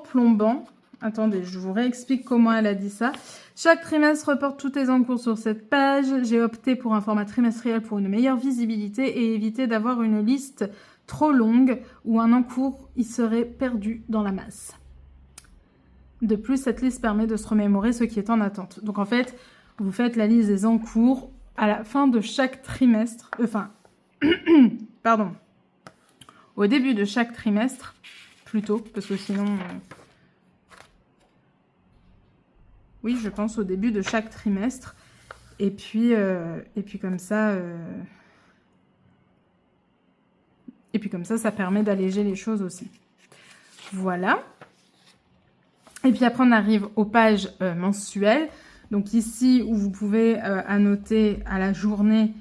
plombant. Attendez, je vous réexplique comment elle a dit ça. Chaque trimestre reporte tous tes encours sur cette page. J'ai opté pour un format trimestriel pour une meilleure visibilité et éviter d'avoir une liste trop longue où un encours y serait perdu dans la masse. De plus, cette liste permet de se remémorer ce qui est en attente. Donc en fait, vous faites la liste des encours à la fin de chaque trimestre. Pardon. Au début de chaque trimestre, plutôt, parce que sinon... Oui, je pense au début de chaque trimestre. Et puis comme ça... Et puis comme ça permet d'alléger les choses aussi. Voilà. Et puis après, on arrive aux pages mensuelles. Donc ici, où vous pouvez annoter à la journée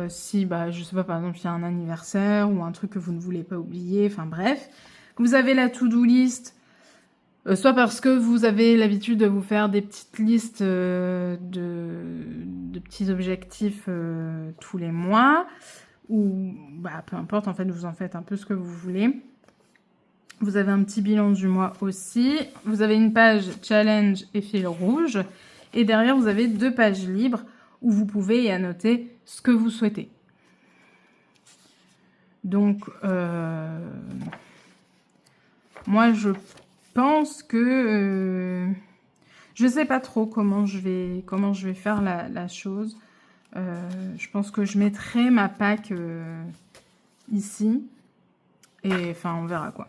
si, je sais pas, par exemple, il y a un anniversaire ou un truc que vous ne voulez pas oublier. Enfin bref. Vous avez la to-do list. Soit parce que vous avez l'habitude de vous faire des petites listes de petits objectifs tous les mois. Ou peu importe, en fait, vous en faites un peu ce que vous voulez. Vous avez un petit bilan du mois aussi. Vous avez une page challenge et fil rouge. Et derrière, vous avez 2 pages libres où vous pouvez y annoter ce que vous souhaitez. Donc, moi, je pense que... je sais pas trop comment je vais faire la chose. Je pense que je mettrai ma PAC ici. Et enfin, on verra quoi.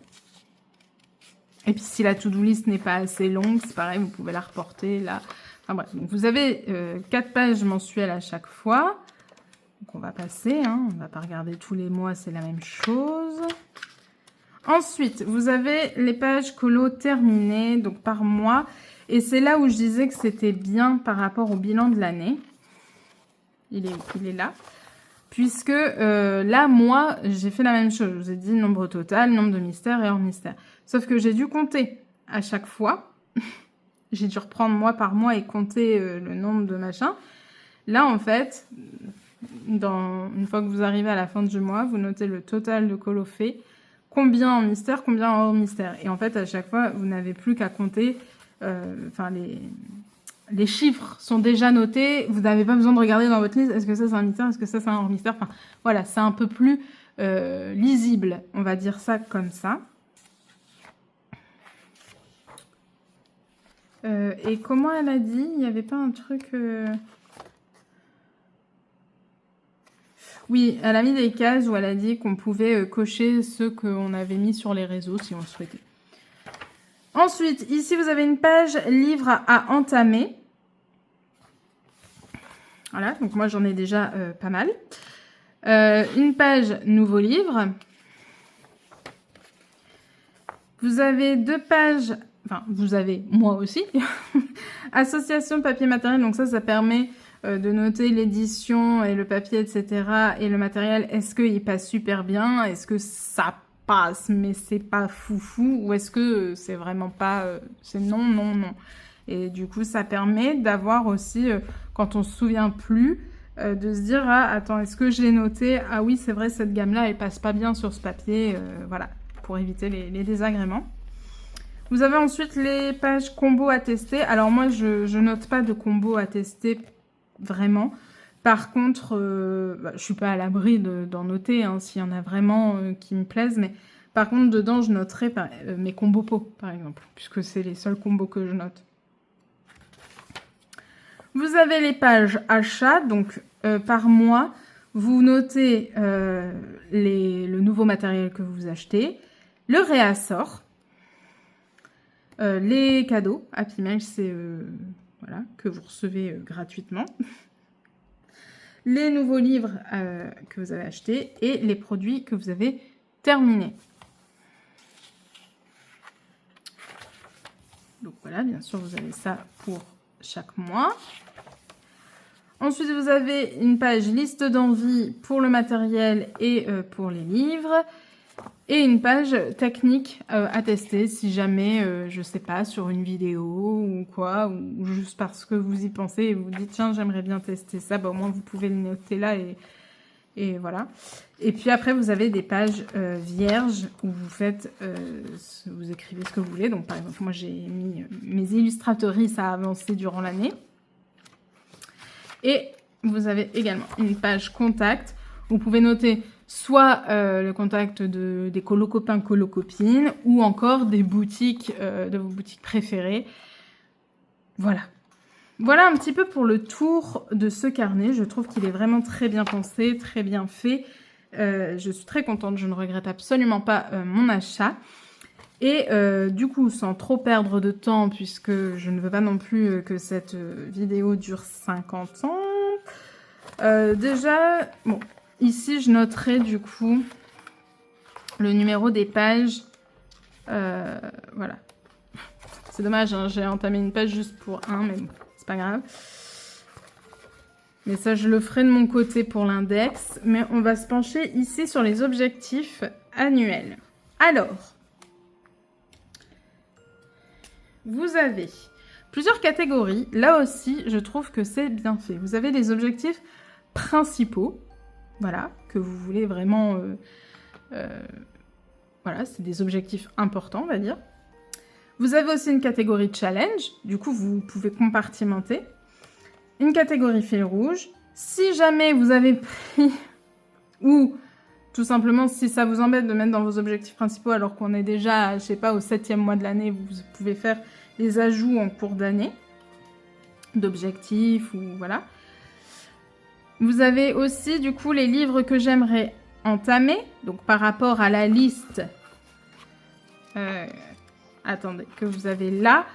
Et puis, si la to-do list n'est pas assez longue, c'est pareil, vous pouvez la reporter là. Enfin bref, donc vous avez 4 pages mensuelles à chaque fois. Donc, on va passer, hein. On ne va pas regarder tous les mois, c'est la même chose. Ensuite, vous avez les pages colo terminées, donc par mois. Et c'est là où je disais que c'était bien par rapport au bilan de l'année. Il est là. Puisque là, moi, j'ai fait la même chose. Je vous ai dit nombre total, nombre de mystères et hors mystère. Sauf que j'ai dû compter à chaque fois. J'ai dû reprendre mois par mois et compter le nombre de machins. Là, en fait, une fois que vous arrivez à la fin du mois, vous notez le total de colo fait. Combien en mystère, combien en hors mystère. Et en fait, à chaque fois, vous n'avez plus qu'à compter. Les chiffres sont déjà notés. Vous n'avez pas besoin de regarder dans votre liste. Est-ce que ça, c'est un mystère? Est-ce que ça, c'est un hors mystère? Enfin, voilà, c'est un peu plus lisible. On va dire ça comme ça. Et comment elle a dit? Il n'y avait pas un truc... Oui, elle a mis des cases où elle a dit qu'on pouvait cocher ceux qu'on avait mis sur les réseaux si on le souhaitait. Ensuite, ici, vous avez une page livre à entamer. Voilà, donc moi, j'en ai déjà pas mal. Une page nouveau livre. Vous avez 2 pages... Enfin, vous avez, moi aussi. Association papier matériel, donc ça permet... de noter l'édition et le papier, etc. et le matériel, est-ce qu'il passe super bien? Est-ce que ça passe, mais c'est pas foufou? Ou est-ce que c'est vraiment pas... c'est non, non, non. Et du coup, ça permet d'avoir aussi, quand on se souvient plus, de se dire, ah, attends, est-ce que j'ai noté? Ah oui, c'est vrai, cette gamme-là, elle passe pas bien sur ce papier. Voilà, pour éviter les désagréments. Vous avez ensuite les pages combo à tester. Alors moi, je note pas de combo à tester vraiment. Par contre, je suis pas à l'abri d'en noter hein, s'il y en a vraiment qui me plaisent, mais par contre, dedans, je noterai mes combos pots, par exemple, puisque c'est les seuls combos que je note. Vous avez les pages achats, donc par mois, vous notez le nouveau matériel que vous achetez, le réassort, les cadeaux. Happy Mail, c'est voilà, que vous recevez gratuitement. Les nouveaux livres que vous avez achetés et les produits que vous avez terminés. Donc voilà, bien sûr, vous avez ça pour chaque mois. Ensuite, vous avez une page liste d'envie pour le matériel et pour les livres. Et une page technique à tester si jamais, je sais pas, sur une vidéo ou quoi, ou juste parce que vous y pensez et vous vous dites, tiens, j'aimerais bien tester ça, bah, au moins vous pouvez le noter là Et voilà. Et puis après, vous avez des pages vierges où vous faites, vous écrivez ce que vous voulez. Donc par exemple, moi j'ai mis mes illustratrices à avancer durant l'année. Et vous avez également une page contact. Vous pouvez noter soit le contact des colo-copains, colo-copines, ou encore des boutiques, de vos boutiques préférées. Voilà. Voilà un petit peu pour le tour de ce carnet. Je trouve qu'il est vraiment très bien pensé, très bien fait. Je suis très contente, je ne regrette absolument pas mon achat. Et du coup, sans trop perdre de temps, puisque je ne veux pas non plus que cette vidéo dure 50 ans. Déjà, bon, ici je noterai du coup le numéro des pages. Voilà. C'est dommage, hein, j'ai entamé une page juste pour un, mais bon, c'est pas grave. Mais ça, je le ferai de mon côté pour l'index. Mais on va se pencher ici sur les objectifs annuels. Alors, vous avez plusieurs catégories. Là aussi, je trouve que c'est bien fait. Vous avez les objectifs principaux, voilà, que vous voulez vraiment... voilà, c'est des objectifs importants, on va dire. Vous avez aussi une catégorie challenge. Du coup, vous pouvez compartimenter. Une catégorie fil rouge. Si jamais vous avez pris, ou tout simplement si ça vous embête de mettre dans vos objectifs principaux alors qu'on est déjà, je sais pas, au 7e mois de l'année, vous pouvez faire les ajouts en cours d'année d'objectifs ou voilà. Vous avez aussi du coup les livres que j'aimerais entamer, donc par rapport à la liste attendez, que vous avez là.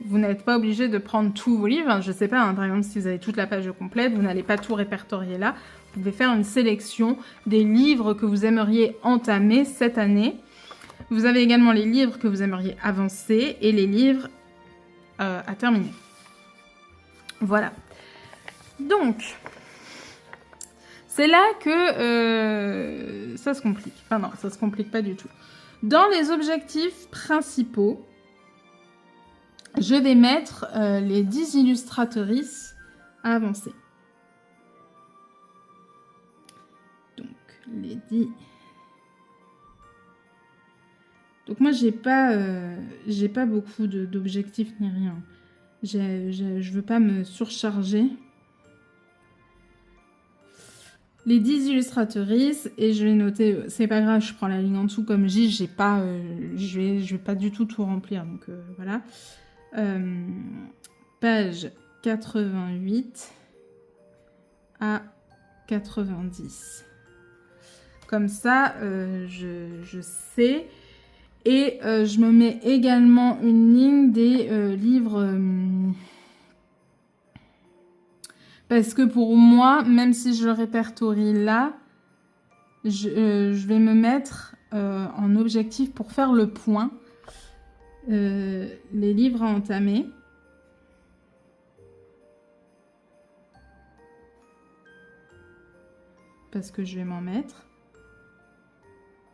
Vous n'êtes pas obligé de prendre tous vos livres. Je ne sais pas, hein, par exemple, si vous avez toute la page complète, vous n'allez pas tout répertorier là. Vous pouvez faire une sélection des livres que vous aimeriez entamer cette année. Vous avez également les livres que vous aimeriez avancer et les livres à terminer. Voilà. Donc, c'est là que ça se complique. Enfin non, ça se complique pas du tout. Dans les objectifs principaux, je vais mettre les 10 illustratrices à avancer. Donc, les 10. Donc, moi, j'ai pas beaucoup d'objectifs ni rien. Je veux pas me surcharger. Les 10 illustratrices, et je vais noter, c'est pas grave, je prends la ligne en dessous comme je dis, je vais pas du tout remplir. Donc, voilà. Page 88 à 90. Comme ça, je sais. Et je me mets également une ligne des livres... parce que pour moi, même si je le répertorie là, je vais me mettre en objectif pour faire le point. Les livres à entamer. Parce que je vais m'en mettre.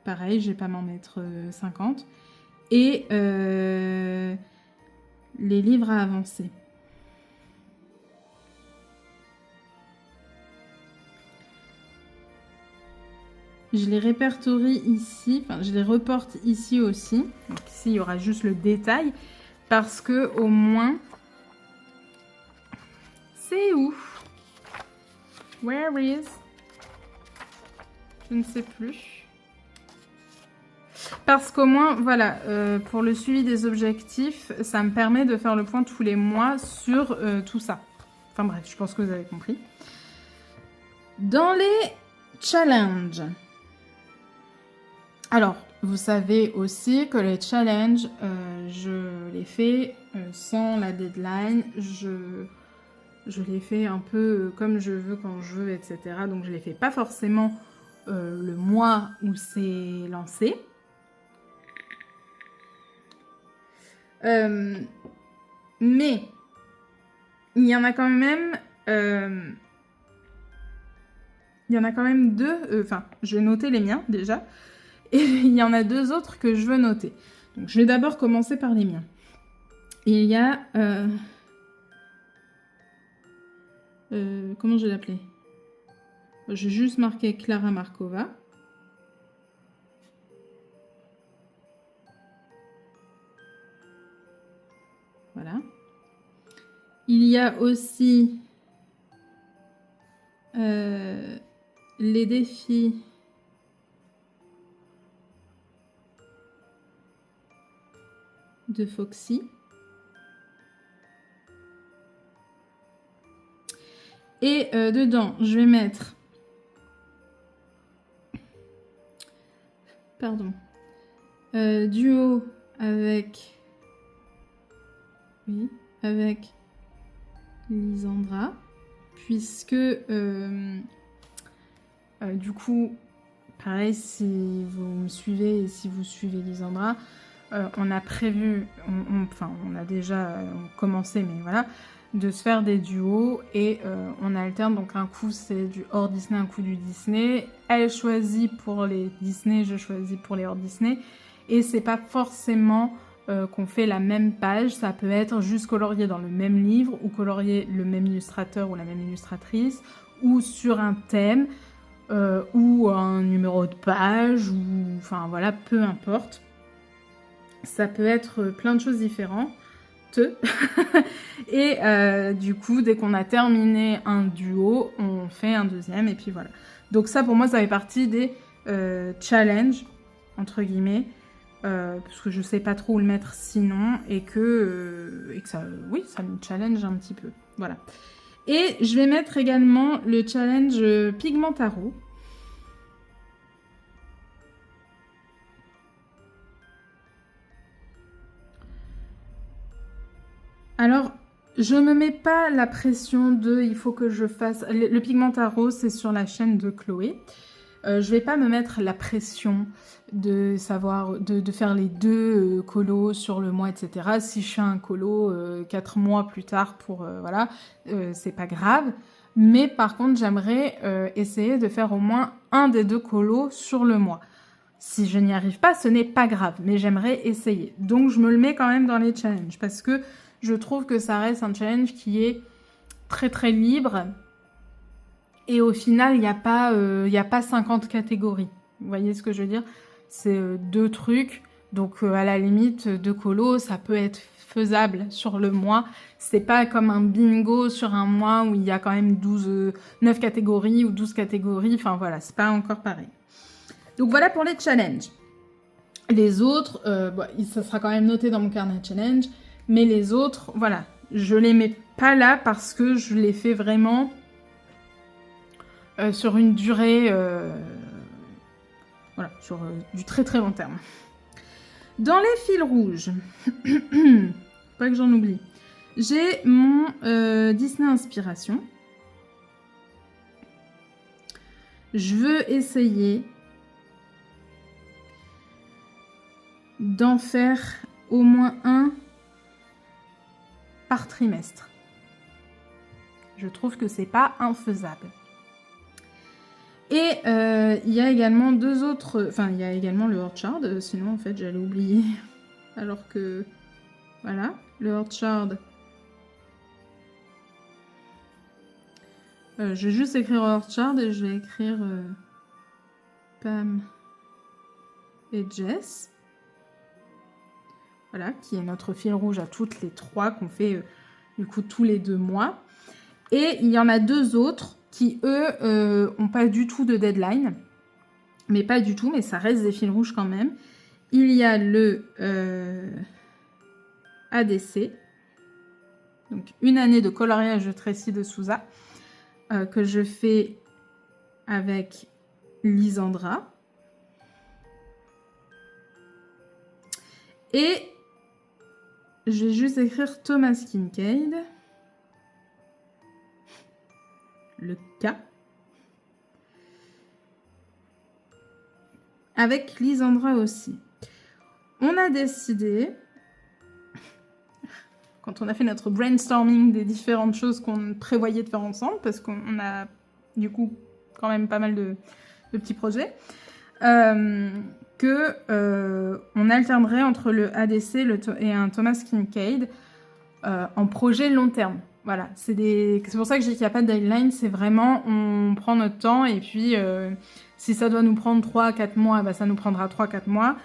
Pareil, je vais pas m'en mettre 50. Et les livres à avancer. Je les répertorie ici, enfin je les reporte ici aussi. Donc ici, il y aura juste le détail. Parce que au moins... C'est où? Where is? Je ne sais plus. Parce qu'au moins, voilà, pour le suivi des objectifs, ça me permet de faire le point tous les mois sur tout ça. Enfin bref, je pense que vous avez compris. Dans les challenges... Alors, vous savez aussi que les challenges, je les fais sans la deadline. Je les fais un peu comme je veux, quand je veux, etc. Donc, je les fais pas forcément le mois où c'est lancé. Mais, il y en a quand même... il y en a quand même deux... Enfin, je vais noter les miens, déjà. Et il y en a deux autres que je veux noter. Donc, je vais d'abord commencer par les miens. Il y a... comment je vais l'appeler? J'ai juste marqué Clara Markova. Voilà. Il y a aussi les défis de Foxy. Et dedans, je vais mettre... Pardon. Duo avec... Oui, avec Lisandra. Puisque, du coup, pareil, si vous me suivez et si vous suivez Lisandra, on a prévu, enfin, on a déjà commencé, mais voilà, de se faire des duos et on alterne. Donc un coup c'est du hors Disney, un coup du Disney. Elle choisit pour les Disney, je choisis pour les hors Disney. Et c'est pas forcément qu'on fait la même page, ça peut être juste colorié dans le même livre ou colorié le même illustrateur ou la même illustratrice ou sur un thème ou un numéro de page ou enfin voilà, peu importe. Ça peut être plein de choses différentes. Et du coup, dès qu'on a terminé un duo, on fait un deuxième et puis voilà. Donc ça, pour moi, ça fait partie des challenges, entre guillemets, parce que je sais pas trop où le mettre sinon et que ça, oui, ça me challenge un petit peu. Voilà. Et je vais mettre également le challenge Pigmentaro. Alors, je me mets pas la pression de il faut que je fasse... Le Pigmentaro, c'est sur la chaîne de Chloé. Je vais pas me mettre la pression de savoir, de faire les deux colos sur le mois, etc. Si je fais un colo 4 mois plus tard pour... voilà, c'est pas grave. Mais par contre, j'aimerais essayer de faire au moins un des deux colos sur le mois. Si je n'y arrive pas, ce n'est pas grave, mais j'aimerais essayer. Donc, je me le mets quand même dans les challenges parce que je trouve que ça reste un challenge qui est très très libre. Et au final, il n'y a pas 50 catégories. Vous voyez ce que je veux dire? C'est deux trucs. Donc, à la limite, deux colos, ça peut être faisable sur le mois. C'est pas comme un bingo sur un mois où il y a quand même 9 catégories ou 12 catégories. Enfin, voilà, c'est pas encore pareil. Donc, voilà pour les challenges. Les autres, ça sera quand même noté dans mon carnet challenge. Mais les autres, voilà, je les mets pas là parce que je les fais vraiment sur une durée, voilà, sur du très très long terme. Dans les fils rouges, pas que j'en oublie, j'ai mon Disney Inspiration. Je veux essayer d'en faire au moins un par trimestre. Je trouve que c'est pas infaisable. Et il y a également deux autres... Enfin, il y a également le Orchard. Sinon, en fait, j'allais oublier. Alors que... Voilà, le Orchard. Je vais juste écrire Orchard et je vais écrire Pam et Jess. Voilà, qui est notre fil rouge à toutes les trois, qu'on fait du coup tous les 2 mois. Et il y en a deux autres qui, eux, ont pas du tout de deadline. Mais pas du tout, mais ça reste des fils rouges quand même. Il y a le ADC. Donc, une année de coloriage de Tracy de Souza. Que je fais avec Lisandra. Et je vais juste écrire Thomas Kincaid. Le K. Avec Lisandra aussi. On a décidé, quand on a fait notre brainstorming des différentes choses qu'on prévoyait de faire ensemble, parce qu'on a du coup quand même pas mal de petits projets, on alternerait entre le ADC et un Thomas Kincaid en projet long terme. Voilà, c'est pour ça que je dis qu'il n'y a pas de deadline, c'est vraiment, on prend notre temps et puis si ça doit nous prendre 3-4 mois, bah, ça nous prendra 3-4 mois.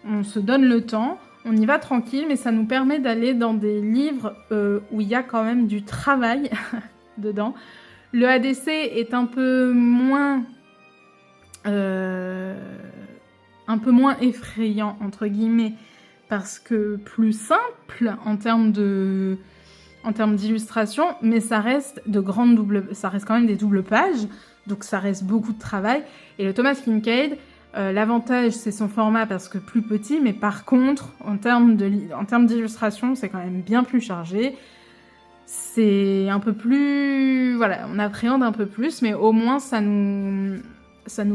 On se donne le temps, on y va tranquille, mais ça nous permet d'aller dans des livres où il y a quand même du travail dedans. Le ADC est un peu moins effrayant, entre guillemets, parce que plus simple en termes d'illustration, mais ça reste ça reste quand même des doubles pages, donc ça reste beaucoup de travail. Et le Thomas Kinkade, l'avantage c'est son format parce que plus petit, mais par contre, en termes d'illustration, c'est quand même bien plus chargé. C'est un peu plus... Voilà, on appréhende un peu plus, mais au moins ça nous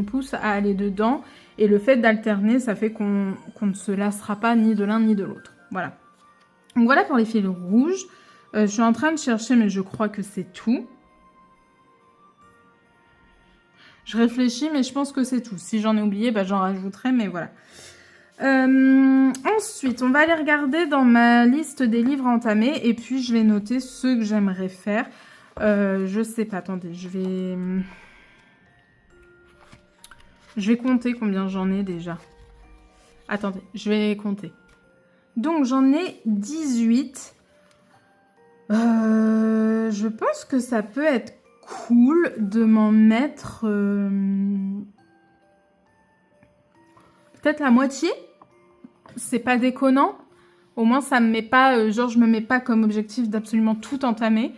pousse à aller dedans. Et le fait d'alterner, ça fait qu'on ne se lassera pas ni de l'un ni de l'autre. Voilà. Donc voilà pour les fils rouges. Je suis en train de chercher, mais je crois que c'est tout. Je réfléchis, mais je pense que c'est tout. Si j'en ai oublié, bah, j'en rajouterai, mais voilà. Ensuite, on va aller regarder dans ma liste des livres à entamer, et puis je vais noter ceux que j'aimerais faire. Je sais pas, attendez, je vais compter combien j'en ai déjà. Attendez, je vais compter. Donc, j'en ai 18. Je pense que ça peut être cool de m'en mettre... peut-être la moitié. C'est pas déconnant. Au moins, ça me met pas... je me mets pas comme objectif d'absolument tout entamer.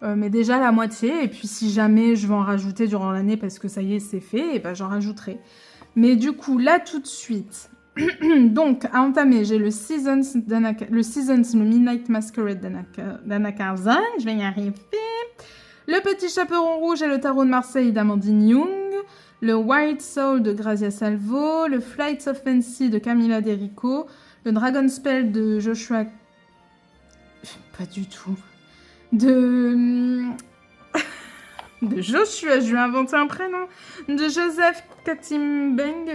Mais déjà la moitié. Et puis, si jamais je veux en rajouter durant l'année parce que ça y est, c'est fait, et ben j'en rajouterai. Mais du coup, là, tout de suite... Donc, à entamer, j'ai le Seasons, le Midnight Masquerade d'Anna Karzan. Je vais y arriver. Le Petit Chaperon Rouge et le Tarot de Marseille d'Amandine Young. Le White Soul de Grazia Salvo. Le Flights of Fancy de Camilla Derico. Le Dragon Spell de Joshua... Pas du tout. De Joshua, je vais inventer un prénom. De Joseph Katimbeng.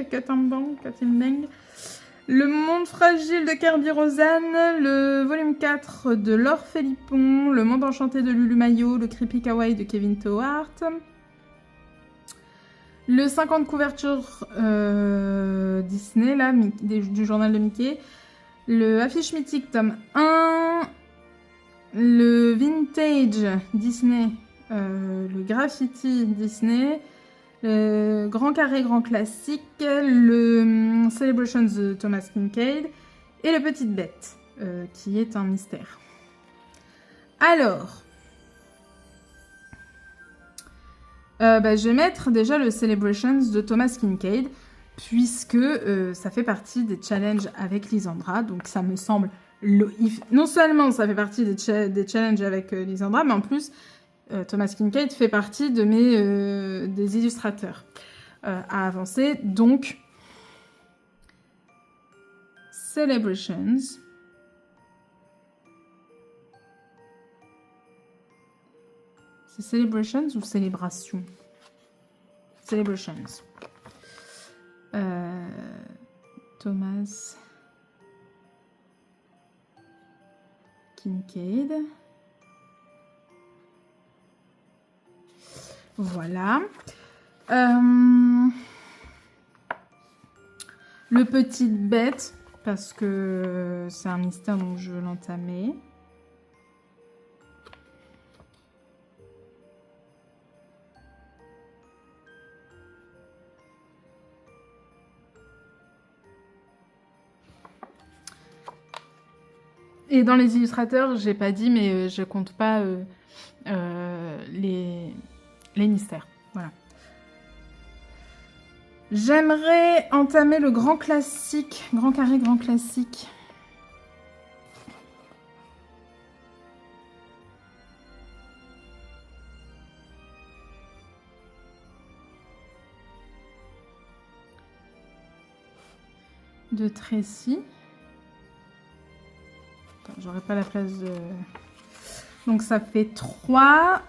Le Monde Fragile de Kirby Rosanne, le volume 4 de Laure Philippon, Le Monde Enchanté de Lulu Maillot, le Creepy Kawaii de Kevin Towart, le 50 couvertures Disney, là, du journal de Mickey, le Affiche Mythique tome 1, le Vintage Disney, le Graffiti Disney, le Grand Carré Grand Classique, le Celebrations de Thomas Kinkade et le Petite Bête, qui est un mystère. Alors, je vais mettre déjà le Celebrations de Thomas Kinkade, puisque ça fait partie des challenges avec Lisandra, donc ça me semble... Non seulement ça fait partie des challenges avec Lisandra, mais en plus... Thomas Kinkade fait partie de des illustrateurs à avancer. Donc, Celebrations. C'est Celebrations ou Célébration? Celebrations. Thomas Kinkade. Voilà. Le Petite Bête, parce que c'est un mystère dont je veux l'entamer. Et dans les illustrateurs, j'ai pas dit, mais je compte pas les mystères. Voilà. J'aimerais entamer le grand classique, grand carré, grand classique. De Tracy. J'aurais pas la place de... Donc ça fait 3.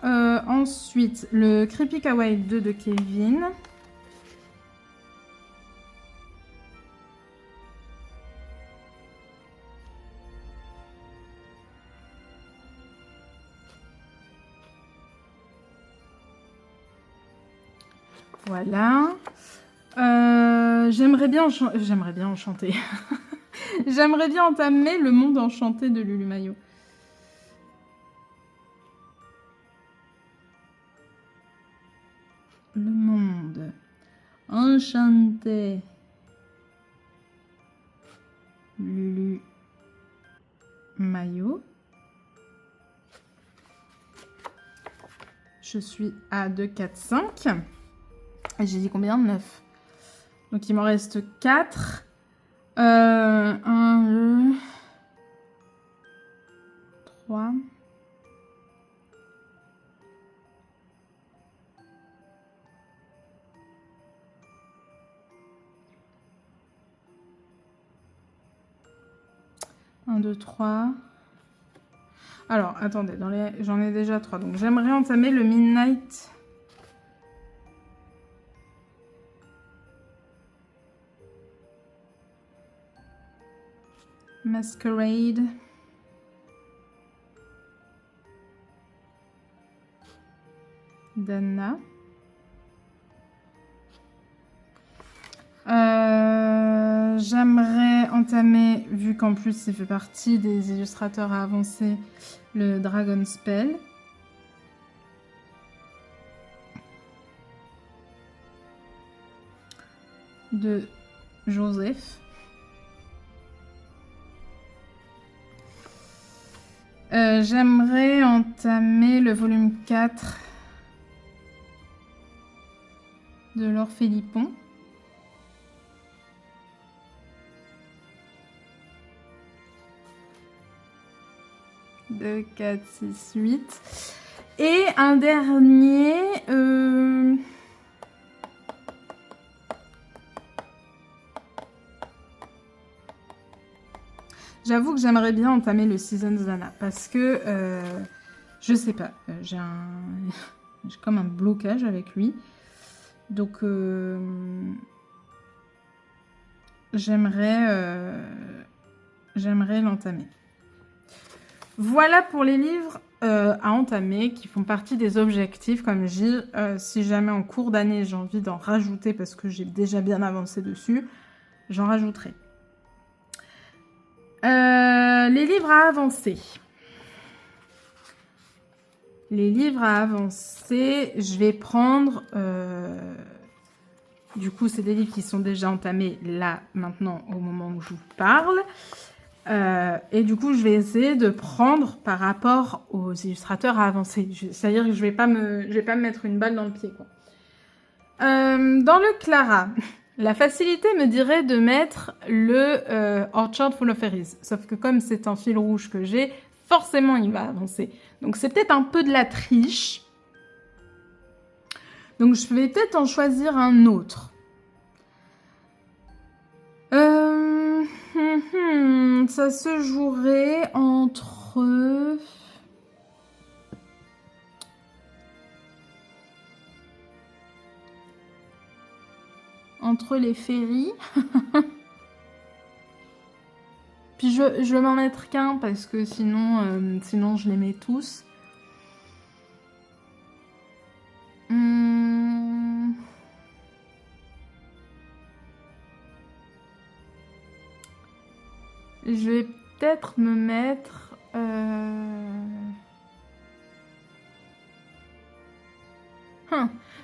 Ensuite, le Creepy Kawaii 2 de Kevin. Voilà. J'aimerais bien enchanter. J'aimerais bien entamer le monde enchanté de Lulu Maillot. Le monde enchanté. Lulu Maillot. Je suis à 2, 4, 5. Et j'ai dit combien? 9. Donc il m'en reste 4. 1, 2, 3. Un, 2, 3. Alors, attendez, j'en ai déjà 3. Donc, j'aimerais entamer le Midnight. Masquerade. Dana. J'aimerais entamer, vu qu'en plus il fait partie des illustrateurs à avancer, le Dragon Spell. De Joseph. J'aimerais entamer le volume 4 de Laure Philippon. 2, 4, 6, 8. Et un dernier... J'avoue que j'aimerais bien entamer le Seasons Dana parce que je sais pas, j'ai comme un blocage avec lui. Donc j'aimerais l'entamer. Voilà pour les livres à entamer qui font partie des objectifs. Comme je dis, si jamais en cours d'année j'ai envie d'en rajouter parce que j'ai déjà bien avancé dessus, j'en rajouterai. Les livres à avancer. Les livres à avancer, je vais prendre... du coup, c'est des livres qui sont déjà entamés là, maintenant, au moment où je vous parle. Et du coup, je vais essayer de prendre par rapport aux illustrateurs à avancer. C'est-à-dire que je vais pas me mettre une balle dans le pied, quoi. Dans le Clara, la facilité me dirait de mettre le Orchard Full of Fairies. Sauf que comme c'est un fil rouge que j'ai, forcément il va avancer. Donc c'est peut-être un peu de la triche. Donc je vais peut-être en choisir un autre. Ça se jouerait entre... les féeries. Puis je vais m'en mettre qu'un parce que sinon je les mets tous. Je vais peut-être me mettre...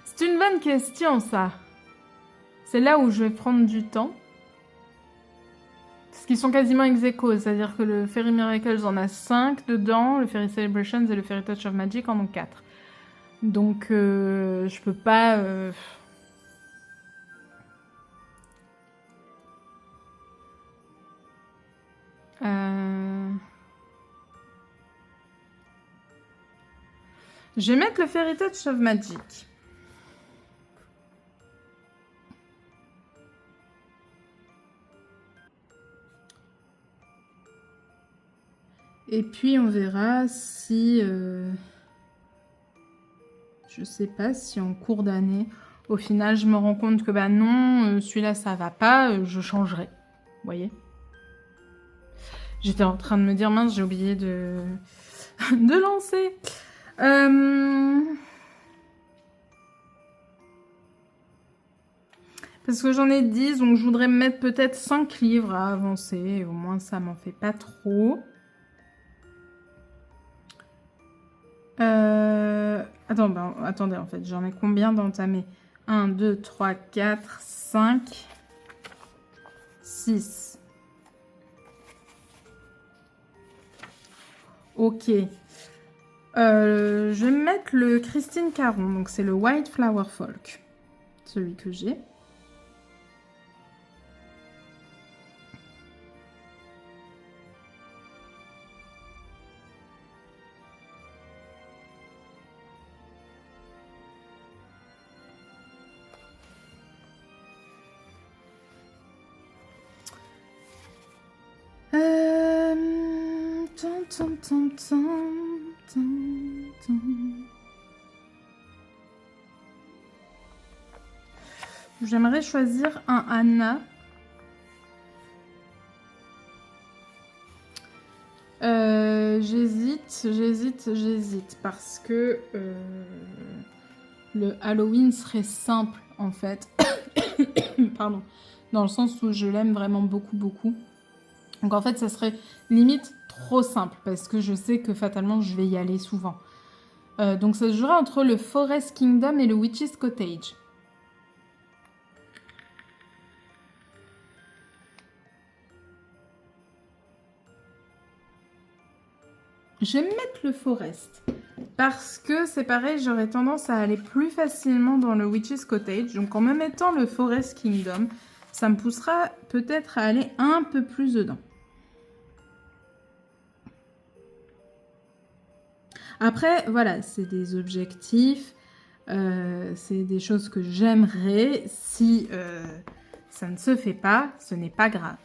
C'est une bonne question, ça. C'est là où je vais prendre du temps. Parce qu'ils sont quasiment ex aequo, c'est-à-dire que le Fairy Miracles en a 5 dedans, le Fairy Celebrations et le Fairy Touch of Magic en ont 4. Donc, je peux pas... Je vais mettre le Fairy Touch of Magic. Et puis on verra si... je sais pas si en cours d'année, au final, je me rends compte que bah non, celui-là ça va pas, je changerai. Vous voyez? J'étais en train de me dire, mince, j'ai oublié de lancer. Parce que j'en ai 10, donc je voudrais mettre peut-être 5 livres à avancer. Au moins, ça m'en fait pas trop. Attendez, en fait, j'en ai combien d'entamés? 1, 2, 3, 4, 5, 6. Ok. Je vais mettre le Christine Caron. Donc, c'est le White Flower Folk. Celui que j'ai. J'aimerais choisir un Anna. J'hésite parce que le Halloween serait simple en fait. Pardon. Dans le sens où je l'aime vraiment beaucoup, beaucoup. Donc en fait, ça serait limite trop simple parce que je sais que fatalement, je vais y aller souvent. Donc ça se jouerait entre le Forest Kingdom et le Witch's Cottage. Je vais mettre le Forest parce que c'est pareil, j'aurais tendance à aller plus facilement dans le Witch's Cottage. Donc en me mettant le Forest Kingdom, ça me poussera peut-être à aller un peu plus dedans. Après, voilà, c'est des objectifs, c'est des choses que j'aimerais. Si ça ne se fait pas, ce n'est pas grave.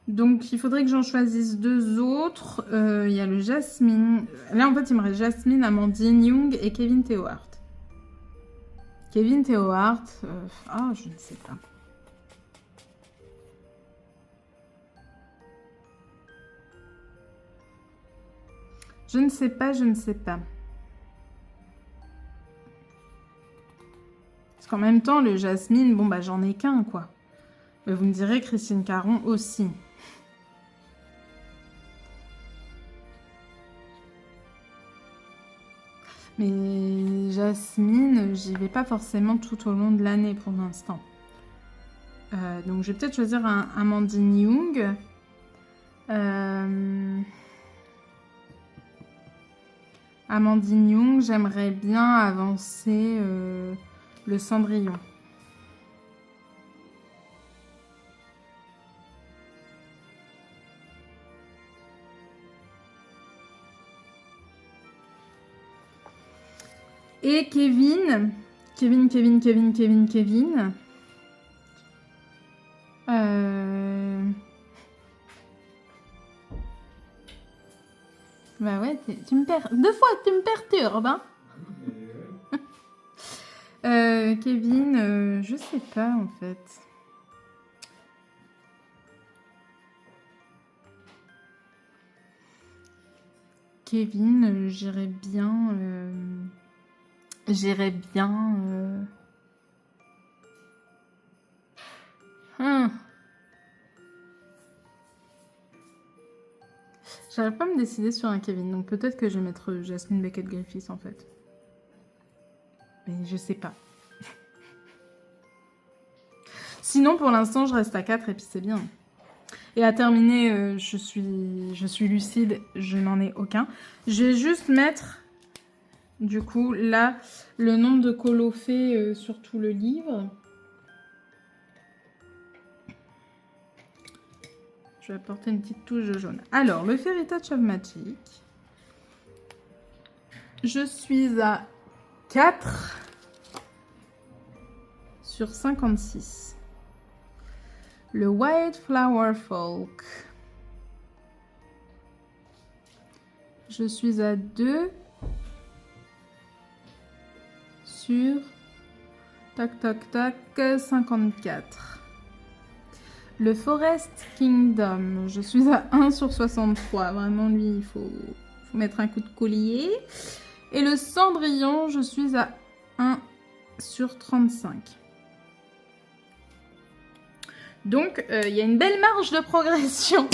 Donc, il faudrait que j'en choisisse 2 autres. Il y a le Jasmine. Là, en fait, il me reste Jasmine, Amandine Young et Kevin Theohart. Kevin Theohart, je ne sais pas. Je ne sais pas. Parce qu'en même temps, le Jasmine, bon, bah, j'en ai qu'un, quoi. Mais vous me direz Christine Caron aussi. Mais Jasmine, j'y vais pas forcément tout au long de l'année pour l'instant. Donc, je vais peut-être choisir un Amandine Young. Amandine Young, j'aimerais bien avancer le Cendrillon. Et Kevin. Bah ouais, tu me perds. 2 fois, tu me perturbes, hein. Kevin, je sais pas en fait. Kevin, j'irais bien. J'arrive pas à me décider sur un Kevin, donc peut-être que je vais mettre Jasmine Beckett-Griffiths en fait. Mais je sais pas. Sinon, pour l'instant, je reste à 4 et puis c'est bien. Et à terminer, je suis lucide, je n'en ai aucun. Je vais juste mettre, du coup, là, le nombre de colos faits sur tout le livre. Je vais apporter une petite touche de jaune. Alors, le Fairy Touch of Magic. Je suis à 4 sur 56. Le White Flower Folk. Je suis à 2 sur 54. Le Forest Kingdom, je suis à 1 sur 63. Vraiment, lui, il faut mettre un coup de collier. Et le Cendrillon, je suis à 1 sur 35. Donc, il y a une belle marge de progression.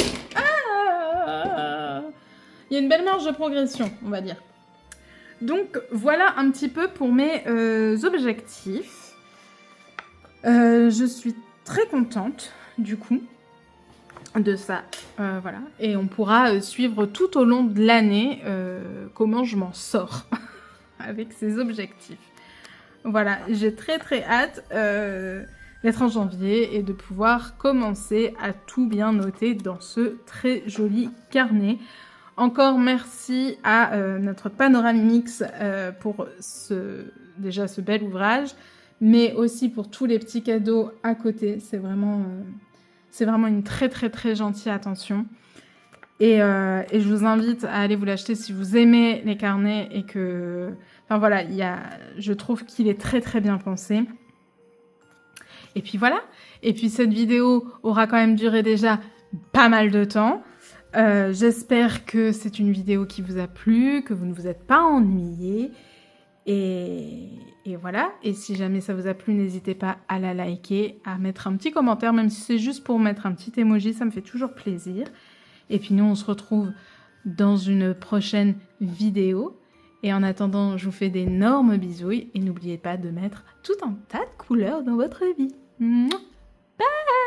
Il y a une belle marge de progression, on va dire. Donc, voilà un petit peu pour mes objectifs. Je suis très contente, du coup, de ça. Voilà. Et on pourra suivre tout au long de l'année comment je m'en sors avec ces objectifs. Voilà, j'ai très très hâte d'être en janvier et de pouvoir commencer à tout bien noter dans ce très joli carnet. Encore merci à notre Panoramimix pour déjà ce bel ouvrage, mais aussi pour tous les petits cadeaux à côté. C'est vraiment une très très très gentille attention. Et je vous invite à aller vous l'acheter si vous aimez les carnets et que... Enfin voilà, je trouve qu'il est très très bien pensé. Et puis voilà. Et puis cette vidéo aura quand même duré déjà pas mal de temps. J'espère que c'est une vidéo qui vous a plu, que vous ne vous êtes pas ennuyés. Et voilà. Et si jamais ça vous a plu, n'hésitez pas à la liker, à mettre un petit commentaire, même si c'est juste pour mettre un petit emoji, ça me fait toujours plaisir. Et puis nous, on se retrouve dans une prochaine vidéo. Et en attendant, je vous fais d'énormes bisous et n'oubliez pas de mettre tout un tas de couleurs dans votre vie. Mouah. Bye!